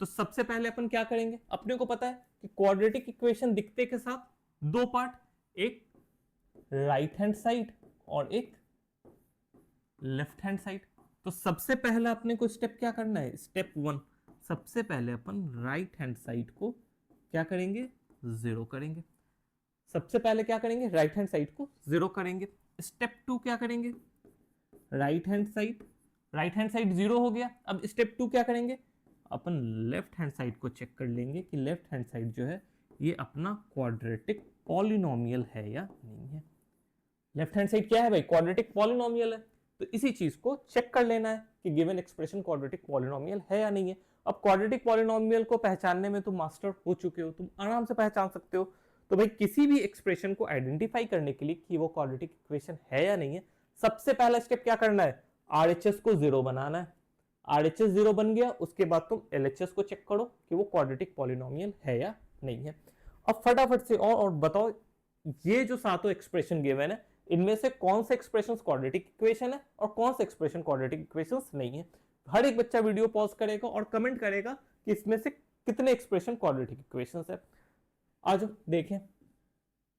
तो सबसे पहले अपन क्या करेंगे, अपने को पता है कि क्वाड्रेटिक इक्वेशन दिखते के साथ दो पार्ट, एक राइट हैंड साइड और एक लेफ्ट हैंड साइड। तो सबसे पहला अपने को स्टेप क्या करना है, स्टेप 1, सबसे पहले अपन राइट हैंड साइड को क्या करेंगे, 0 करेंगे। सबसे पहले क्या करेंगे, राइट हैंड साइड को 0 करेंगे। स्टेप 2 क्या करेंगे, राइट हैंड साइड 0 हो गया। अब स्टेप 2 क्या करेंगे, अपन लेफ्ट हैंड साइड को चेक कर लेंगे कि लेफ्ट हैंड साइड जो है ये अपना क्वाड्रेटिक पॉलिनोमियल है या नहीं है। लेफ्ट हैंड साइड क्या है भाई, क्वाड्रेटिक पॉलिनोमियल है। तो इसी चीज को चेक कर लेना है कि गिवन एक्सप्रेशन क्वाड्रेटिक पॉलिनोमियल है या नहीं है। अब क्वाड्रेटिक पॉलिनोमियल को पहचानने में तुम मास्टर हो चुके हो, तुम आराम से पहचान सकते हो। तो भाई किसी भी एक्सप्रेशन को आइडेंटिफाई करने के लिए कि वो क्वाड्रेटिक इक्वेशन है या नहीं है, सबसे पहला स्टेप क्या करना है, आरएचएस को 0 बनाना है। आरएचएस 0 बन गया, उसके बाद तुम एलएचएस को चेक करो कि वो क्वाड्रेटिक पॉलिनोमियल है या नहीं है। अब फटाफट से और बताओ, ये जो सातों एक्सप्रेशन गिवन है इनमें से कौन से एक्सप्रेशन क्वाड्रेटिक इक्वेशन है और कौन से एक्सप्रेशन क्वाड्रेटिक इक्वेशन नहीं है। हर एक बच्चा वीडियो पॉज करेगा और कमेंट करेगा कि इसमें से कितने एक्सप्रेशन क्वाड्रेटिक इक्वेशन है। आज देखें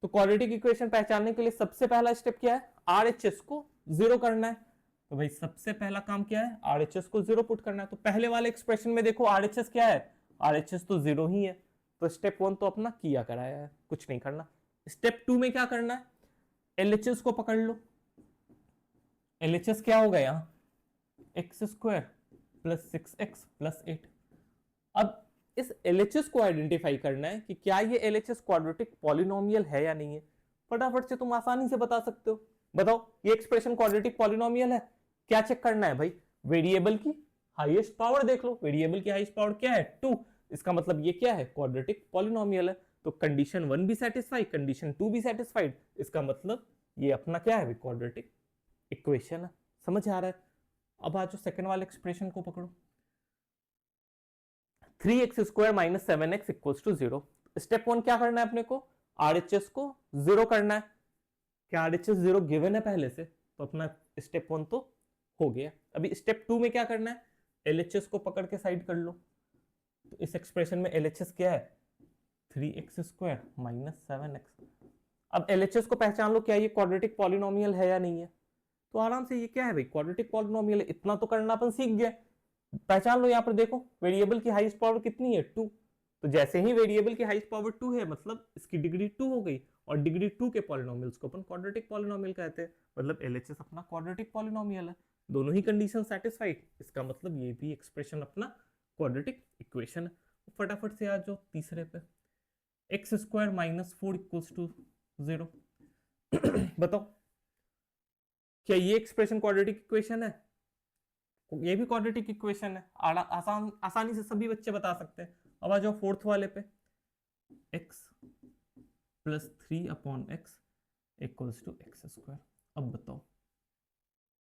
तो क्वाड्रेटिक इक्वेशन पहचानने के लिए सबसे पहला स्टेप क्या है, आरएचएस को जीरो करना है। तो भाई सबसे पहला काम क्या है, आरएचएस को जीरो पुट करना है। तो पहले वाले एक्सप्रेशन में देखो आरएचएस क्या है, आरएचएस तो जीरो ही है। तो स्टेप 1 तो अपना किया कराया है, कुछ नहीं करना। स्टेप 2 में क्या करना है, एलएचएस को पकड़ लो। एलएचएस क्या होगा यहाँ, x square plus 6x plus 8। अब इस एलएचएस को आइडेंटिफाई करना है कि क्या ये एलएचएस क्वाड्रेटिक पॉलिनोमियल है या नहीं है। फटाफट से तुम आसानी से बता सकते हो। बताओ ये एक्सप्रेशन क्वाड्रेटिक पॉलिनोमियल है। क्या चेक करना है भाई, वेरिएबल की हाईएस्ट पावर देख लो। वेरिएबल की हाईएस्ट पावर क्या है, 2। इसका मतलब ये क्या है, क्वाड्रेटिक पॉलिनोमियल है। तो कंडीशन 1 भी सेटिस्फाइड, कंडीशन 2 भी सेटिस्फाइड। इसका मतलब ये अपना क्या है, क्वाड्रेटिक इक्वेशन है। समझ आ रहा है। अब आज सेकंड वाले एक्सप्रेशन को पकड़ो, 3x square minus 7x equals to 0। Step 1 क्या करना है अपने को, आरएचएस को जीरो करना है। क्या आरएचएस जीरो गिवन है पहले से, तो अपना स्टेप 1 तो हो गया। अभी स्टेप 2 में क्या करना है, एलएचएस को पकड़ के साइड कर लो। तो इस एक्सप्रेशन में एलएचएस क्या है, 3x स्क्वायर माइनस 7x। अब एलएचएस को पहचान लो, क्या ये क्वाड्रेटिक पॉलिनोमियल है या नहीं है। तो आराम से ये क्या है भाई, क्वाड्रेटिक पॉलिनोमियल है। इतना तो करना अपन सीख गए। पहचान लो, यहाँ पर देखो वेरिएबल की हाईएस्ट पावर कितनी है, 2। तो जैसे ही वेरिएबल की हाईएस्ट पावर 2 है, मतलब इसकी डिग्री 2 हो गई। और डिग्री 2 के पॉलिनोमियल्स को अपन क्वाड्रेटिक पॉलिनोमियल कहते हैं। मतलब एलएचएस अपना क्वाड्रेटिक पॉलिनोमियल है। दोनों ही कंडीशन सेटिस्फाइड। इसका मतलब ये भी एक्सप्रेशन अपना क्वाड्रेटिक इक्वेशन है। फटाफट से आ जाओ तीसरे पे, x square minus 4 equals to 0। बताओ क्या ये एक्सप्रेशन क्वाड्रेटिक इक्वेशन है, ये भी क्वाड्रेटिक इक्वेशन है। आसानी से सभी बच्चे बता सकते हैं। अब आ जाओ फोर्थ वाले पे, x plus 3 upon x equals to x square. अब बताओ,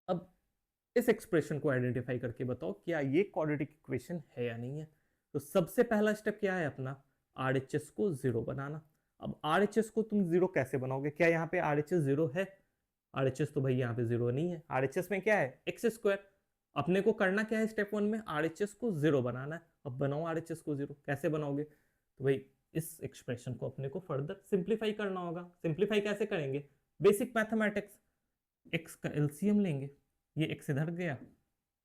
अब इस एक्सप्रेशन को आइडेंटिफाई करके बताओ क्या ये क्वाड्रेटिक इक्वेशन है या नहीं है। तो सबसे पहला स्टेप क्या है अपना, आरएचएस को जीरो बनाना। अब आरएचएस को तुम जीरो कैसे बनाओगे, क्या यहाँ पे आरएचएस जीरो है, आरएचएस तो भाई यहाँ पे जीरो नहीं है। आरएचएस में क्या है, एक्स स्क्वायर। अपने को करना क्या है, स्टेप 1 में आरएचएस को जीरो बनाना है। अब बनाओ आरएचएस को जीरो, कैसे बनाओगे, तो भाई इस एक्सप्रेशन को अपने को फर्दर सिंप्लीफाई करना होगा। सिंप्लीफाई कैसे करेंगे, बेसिक मैथमेटिक्स, एक्स का एलसीएम लेंगे। ये एक्स इधर गया,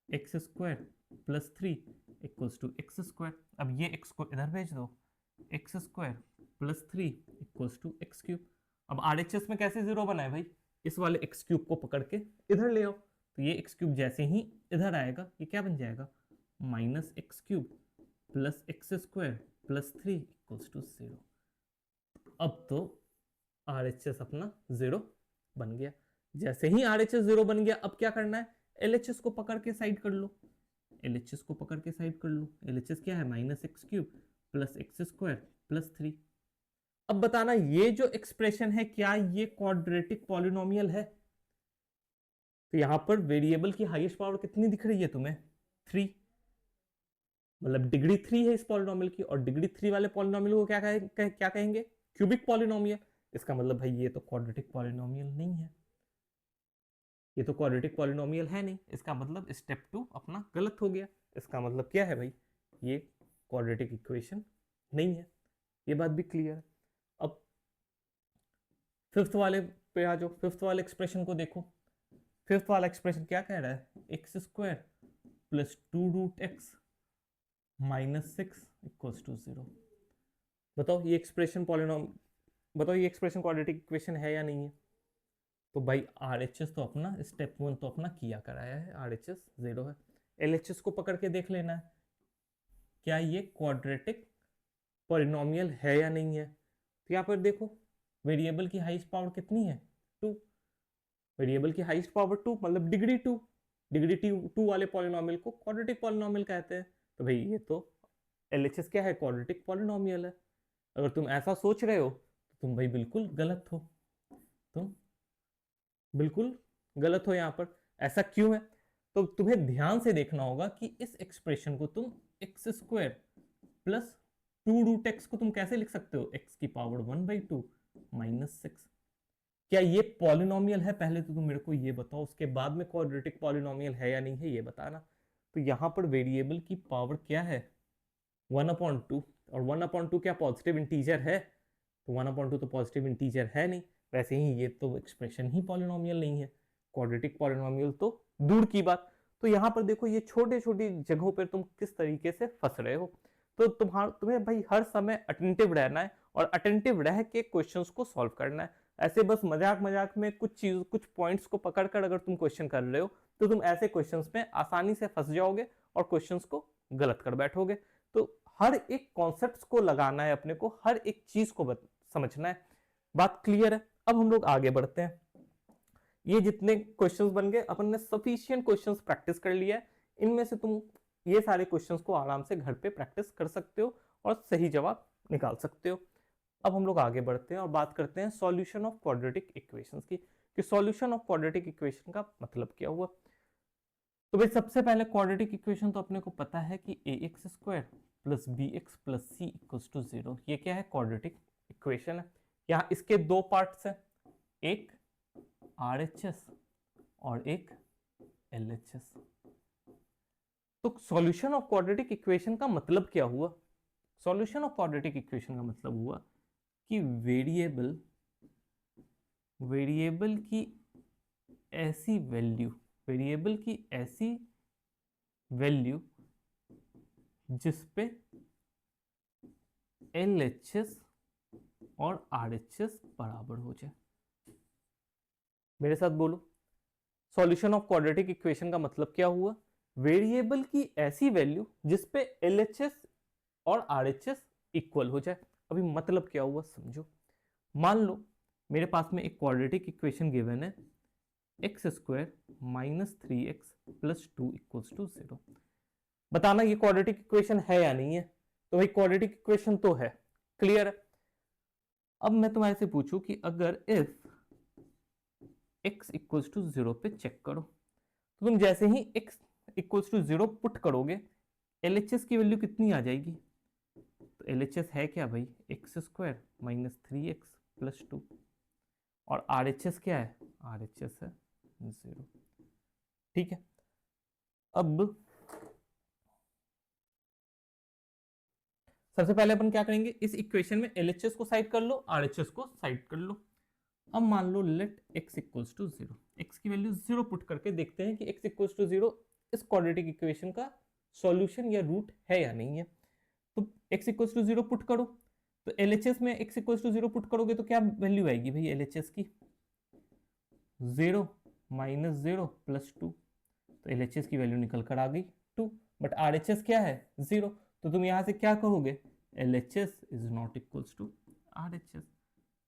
x square plus 3 equals to x square. अब ये एक्स को इधर भेज दो, x square plus 3 equals to x cube. अब आरएचएस में कैसे जीरो बना है भाई, इस वाले एक्स क्यूब को पकड़ के इधर ले आओ। तो ये एक्स क्यूब जैसे ही इधर आएगा, ये क्या बन जाएगा, minus x cube plus x square plus 3 equals to 0। अब तो आरएचएस अपना जीरो बन गया। जैसे ही आरएचएस जीरो बन गया, अब क्या करना है, एलएचएस को पकड़ के साइड कर लो। एलएचएस को पकड़ के साइड कर लो। एलएचएस क्या है, minus x cube plus x square plus 3। अब बताना ये जो एक्सप्रेशन है क्या ये क्वाड्रेटिक पॉलिनोमियल है। तो यहां पर वेरिएबल की हाईएस्ट पावर कितनी दिख रही है तुम्हें, 3। मतलब डिग्री 3 है इस पॉलिनोमियल की। और डिग्री 3 वाले पॉलिनोमियल को क्या कहेंगे, क्यूबिक पॉलिनोमियल। इसका मतलब भाई ये तो क्वाड्रेटिक पॉलिनोमियल नहीं है, ये तो क्वाड्रेटिक पॉलिनोमियल है नहीं। इसका मतलब स्टेप 2 अपना गलत हो गया। इसका मतलब क्या है भाई, ये क्वाड्रेटिक इक्वेशन नहीं है। ये बात भी क्लियर है। अब फिफ्थ वाले पे आ जाओ, फिफ्थ वाले एक्सप्रेशन को देखो। फिफ्थ वाला एक्सप्रेशन क्या कह रहा है, x square plus 2 root x minus 6 equals to 0। बताओ ये एक्सप्रेशन बताओ ये एक्सप्रेशन क्वाड्रेटिक इक्वेशन है या नहीं है। तो भाई आरएचएस तो अपना स्टेप 1 तो अपना किया कराया है, आरएचएस जीरो है। एलएचएस को पकड़ के देख लेना है क्या ये क्वाड्रेटिक पॉलिनोमियल है या नहीं है। तो यहाँ पर देखो वेरिएबल की हाईएस्ट पावर कितनी है, 2। वेरिएबल की हाईएस्ट पावर 2 मतलब डिग्री 2। डिग्री 2 वाले पॉलिनोमियल को क्वाड्रेटिक पॉलिनोमियल कहते हैं। तो भाई ये तो एलएचएस क्या है, क्वाड्रेटिक पॉलिनोमियल है। अगर तुम ऐसा सोच रहे हो तो तुम भाई बिल्कुल गलत हो, तुम बिल्कुल गलत हो। यहाँ पर ऐसा क्यों है, तो तुम्हें ध्यान से देखना होगा कि इस एक्सप्रेशन को तुम x square plus 2 root x को तुम कैसे लिख सकते हो, एक्स की पावर 1/2 माइनस 6। क्या ये पॉलिनोमियल है, पहले तो तुम मेरे को ये बताओ, उसके बाद में क्वाड्रेटिक पॉलिनोमियल है या नहीं है ये बताना। तो यहाँ पर वेरिएबल की पावर क्या है, 1/2, और 1/2 क्या पॉजिटिव इंटीजर है, तो 1/2 तो पॉजिटिव इंटीजर है नहीं। वैसे ही ये तो एक्सप्रेशन ही पॉलिनोमियल नहीं है, क्वाड्रेटिक पॉलिनोमियल तो दूर की बात। तो यहाँ पर देखो ये छोटे छोटी जगहों पर तुम किस तरीके से फंस रहे हो। तो तुम्हें भाई हर समय अटेंटिव रहना है और अटेंटिव रह के क्वेश्चंस को सॉल्व करना है। ऐसे बस मजाक मजाक में कुछ पॉइंट्स को पकड़कर अगर तुम क्वेश्चन कर रहे हो तो तुम ऐसे क्वेश्चंस में आसानी से फंस जाओगे और क्वेश्चंस को गलत कर बैठोगे। तो हर एक कॉन्सेप्ट को लगाना है अपने को, हर एक चीज को समझना है। बात क्लियर है? अब हम लोग आगे बढ़ते हैं। ये जितने क्वेश्चंस बन गए, अपन ने सफिशिएंट क्वेश्चंस प्रैक्टिस कर लिया है। इनमें से तुम ये सारे क्वेश्चंस को आराम से घर पे प्रैक्टिस कर सकते हो और सही जवाब निकाल सकते हो। अब हम लोग आगे बढ़ते हैं और बात करते हैं सॉल्यूशन ऑफ क्वाड्रेटिक इक्वेशंस की, कि सॉल्यूशन ऑफ क्वाड्रेटिक इक्वेशन का मतलब क्या हुआ। तो भाई सबसे पहले क्वाड्रेटिक इक्वेशन तो अपने को पता है कि ax² plus bx plus c equals to 0। ये क्या है, क्वाड्रेटिक इक्वेशन है। यहाँ इसके दो पार्ट्स हैं, एक RHS और एक LHS। तो सॉल्यूशन ऑफ क्वाड्रेटिक इक्वेशन का मतलब क्या हुआ, सॉल्यूशन ऑफ क्वाड्रेटिक इक्वेशन का मतलब हुआ कि वेरिएबल की ऐसी वैल्यू जिस पे LHS और RHS बराबर हो जाए। मेरे साथ बोलो, सॉल्यूशन ऑफ क्वाड्रेटिक इक्वेशन का मतलब क्या हुआ, वेरिएबल की ऐसी वैल्यू जिस पे LHS और RHS इक्वल हो जाए। अभी मतलब क्या हुआ समझो। मान लो मेरे पास में एक क्वाड्रेटिक इक्वेशन गिवन है, x² minus 3x plus 2 equals to 0। बताना ये क्वाड्रेटिक इक्वेशन है या नहीं है। तो भाई क्वाड्रेटिक इक्वेशन तो है, क्लियर है। अब मैं तुम्हारे से पूछूं कि अगर इफ x इक्वल्स टू 0 पे चेक करो, तो तुम जैसे ही x इक्वल्स टू 0 पुट करोगे LHS की वैल्यू कितनी आ जाएगी। तो LHS है क्या भाई, x² माइनस 3x प्लस 2, और RHS क्या है, RHS है 0। ठीक है, अब सबसे पहले अपन क्या करेंगे, इस इक्वेशन में LHS को साइड कर लो, RHS को साइड कर लो। अब मान लो let x equals to 0, x की वैल्यू 0 पुट करके देखते हैं कि x इक्वल्स टू 0 इस क्वाड्रेटिक इक्वेशन का सॉल्यूशन या रूट है या नहीं है। तो x इक्वल्स टू 0 पुट करो, तो LHS में x इक्वल्स टू 0 पुट करोगे तो क्या वैल्यू आएगी भाई LHS की, 0 माइनस 0 प्लस 2। तो LHS की वैल्यू निकल कर आ गई 2, बट RHS क्या है 0। तो तुम यहां से क्या कहोगे, LHS is not equals to RHS।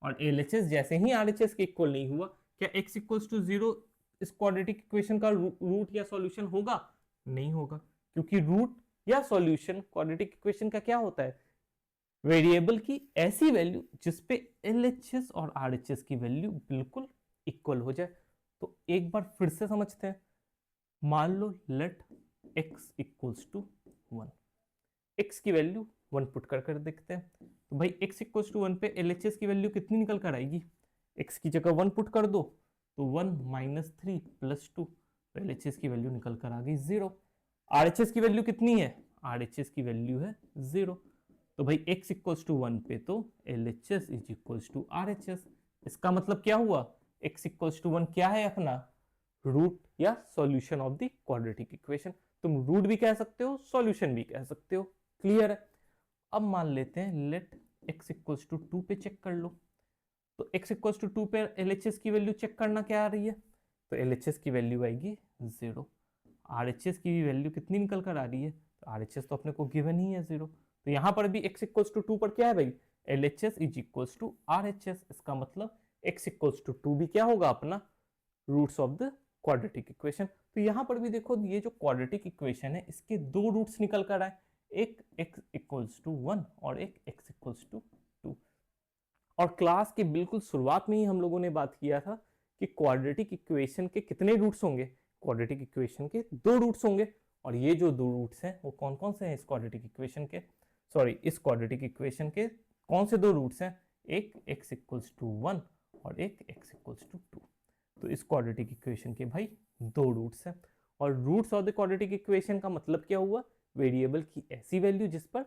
और LHS जैसे ही RHS के इक्वल नहीं हुआ, क्या x इक्वल्स टू 0 इस क्वाड्रेटिक इक्वेशन का रूट या सॉल्यूशन होगा, नहीं होगा, क्योंकि रूट या सॉल्यूशन क्वाड्रेटिक इक्वेशन का क्या होता है, वेरिएबल की ऐसी वैल्यू जिसपे LHS और RHS की वैल्यू बिल्कुल इक्वल हो जाए। तो एक बार फिर से समझते हैं, मान लो let x equals to 1, x की वैल्यू 1 पुट कर देखते हैं। तो भाई x इक्वल्स टू 1 पे LHS की वैल्यू कितनी निकल कर आएगी, x की जगह 1 पुट कर दो तो 1 माइनस 3 प्लस 2, तो LHS की वैल्यू निकल कर आ गई 0। RHS की वैल्यू कितनी है, RHS की वैल्यू है 0। तो भाई x इक्वल्स टू 1 पे तो LHS is equals to RHS। इसका मतलब क्या हुआ, x इक्वल्स टू 1 क्या है अपना, रूट या solution of the quadratic equation. तुम रूट भी कह सकते हो, सॉल्यूशन भी कह सकते हो, क्लियर है। अब मान लेते हैं लेट x इक्वल्स टू 2 पे चेक कर लो। तो x इक्वल्स टू 2 पे LHS की वैल्यू चेक करना क्या आ रही है, तो LHS की वैल्यू आएगी 0। RHS की वैल्यू कितनी निकल कर आ रही है, तो RHS तो अपने को गिवन ही है 0। तो यहां पर भी x इक्वल्स टू 2 पर क्या है भाई, LHS is equals to RHS। इसका मतलब x इक्वल्स टू 2 भी क्या होगा अपना, roots of the quadratic equation. तो यहां पर भी देखो ये जो क्वाड्रेटिक इक्वेशन है इसके दो रूट्स निकल कर आए, एक x इक्वल्स टू 1 और एक x इक्वल्स टू 2। और क्लास के बिल्कुल शुरुआत में ही हम लोगों ने बात किया था कि क्वाड्रेटिक इक्वेशन के कितने रूट्स होंगे, क्वाड्रेटिक इक्वेशन के दो रूट्स होंगे। और ये जो दो रूट्स हैं वो कौन कौन से हैं इस क्वाड्रेटिक इक्वेशन के, इस क्वाड्रेटिक इक्वेशन के कौन से दो रूट्स हैं, एक x इक्वल्स टू 1 और एक x इक्वल्स टू 2। तो इस क्वाड्रेटिक इक्वेशन के भाई दो रूट्स हैं, और roots of the quadratic equation का मतलब क्या हुआ, वेरिएबल की ऐसी वैल्यू जिस पर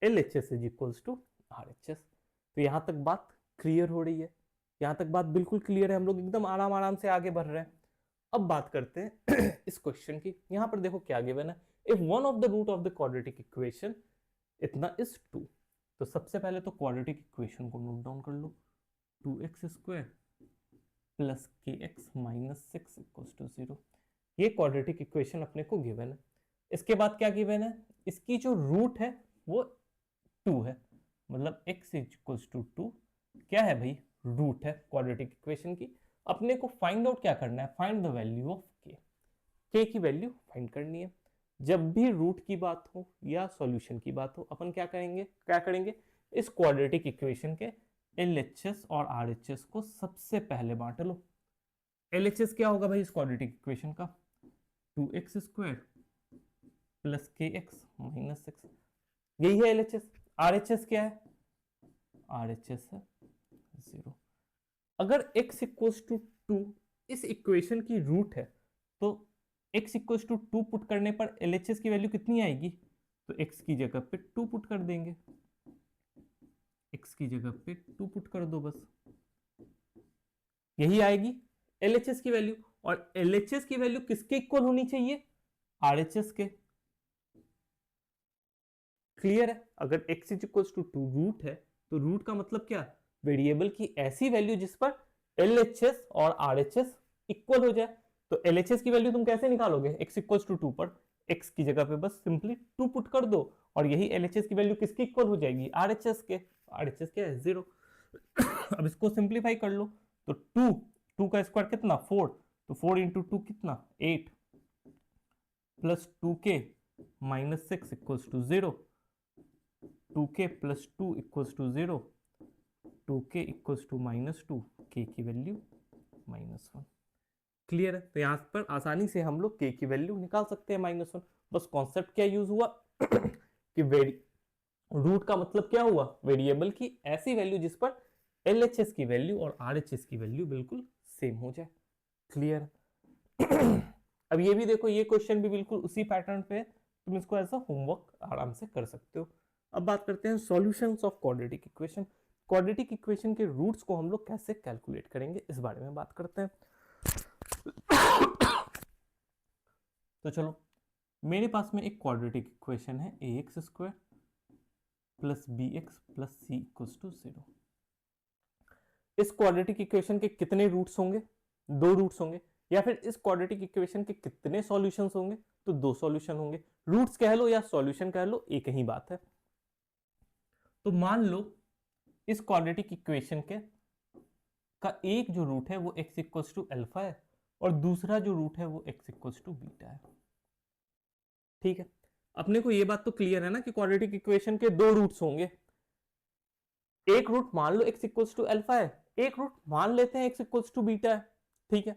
LHS is equals to RHS। तो यहाँ तक बात क्लियर हो रही है, यहाँ तक बात बिल्कुल क्लियर है, हम लोग एकदम आराम आराम से आगे बढ़ रहे हैं। अब बात करते हैं इस क्वेश्चन की। यहाँ पर देखो क्या गिवन है, if one of the root of the quadratic equation इतना इज 2। तो सबसे पहले तो क्वाड्रेटिक इक्वेशन को नोट डाउन कर लो, 2x square plus kx minus 6 equals to 0। ये क्वाड्रेटिक इक्वेशन अपने को गिवन है। इसके बाद क्या गिवन है, इसकी जो रूट है वो 2 है, मतलब x इक्वल्स टू 2 क्या है भाई, रूट है क्वाड्रेटिक इक्वेशन की। अपने को फाइंड आउट क्या करना है, find the value of k की वैल्यू फाइंड करनी है। जब भी रूट की बात हो या सॉल्यूशन की बात हो, अपन क्या करेंगे, इस क्वाड्रेटिक इक्वेशन के LHS और RHS को सबसे पहले बांट लो। LHS क्या होगा भाई इस क्वाड्रेटिक इक्वेशन का, 2x square plus kx minus 6, यही है LHS। RHS क्या है, RHS है 0। अगर x इक्वल्स टू 2 इस इक्वेशन की रूट है, तो x इक्वल्स टू 2 पुट करने पर LHS की वैल्यू कितनी आएगी, तो x की जगह पे 2 पुट कर देंगे, x की जगह पे 2 पुट कर दो बस, यही आएगी LHS की वैल्यू। और LHS की वैल्यू किसके इक्वल होनी चाहिए, RHS के। क्लियर है, अगर x is equals to 2 root है, तो रूट का मतलब क्या, वेरिएबल की ऐसी वैल्यू जिस पर LHS और RHS इक्वल हो जाए। तो LHS की वैल्यू तुम कैसे निकालोगे, x इक्वल्स टू 2 पर x की जगह पे बस सिंपली 2 पुट कर दो, और यही LHS की वैल्यू किसकी इक्वल हो जाएगी, RHS के। RHS क्या है, 0। अब इसको सिंप्लीफाई कर लो, तो 2 का स्क्वायर कितना 4, तो 4 इंटू 2 कितना 8 plus 2k minus 6 equals to 0, 2k plus 2 equals to 0, 2k equals to minus 2, k की वैल्यू -1। क्लियर है, तो यहाँ पर आसानी से हम लोग k की वैल्यू निकाल सकते हैं -1। बस कॉन्सेप्ट क्या यूज हुआ कि रूट का मतलब क्या हुआ, वेरिएबल की ऐसी वैल्यू जिस पर LHS की वैल्यू और RHS की वैल्यू बिल्कुल सेम हो जाए। क्लियर अब ये भी देखो, ये क्वेश्चन भी बिल्कुल उसी पैटर्न पे, तुम इसको ऐसा होमवर्क आराम से कर सकते हो। अब बात करते हैं solutions of quadratic equation. Quadratic equation के रूट्स को हम लोग कैसे कैलकुलेट करेंगे, इस बारे में बात करते हैं। तो चलो, मेरे पास में एक क्वाड्रेटिक इक्वेशन है, ax square plus bx plus c equals to 0। इस क्वाड्रेटिक इक्वेशन के कितने रूट्स होंगे, 2 रूट्स होंगे। या फिर इस क्वाड्रेटिक इक्वेशन के कितने सॉल्यूशंस होंगे, तो 2 सॉल्यूशन होंगे। रूट्स कह लो या सॉल्यूशन कह लो, एक ही बात है। तो मान लो इस क्वाड्रेटिक इक्वेशन के का एक जो रूट है वो x इक्वल्स टू अल्फा है, और दूसरा जो रूट है वो x इक्वल्स टू बीटा है। ठीक है, अपने को ये बात तो क्लियर है ना कि क्वाड्रेटिक इक्वेशन के 2 रूट्स होंगे। एक रूट मान लो x इक्वल्स टू अल्फा है, एक रूट मान लेते हैं x इक्वल्स टू बीटा है। ठीक है,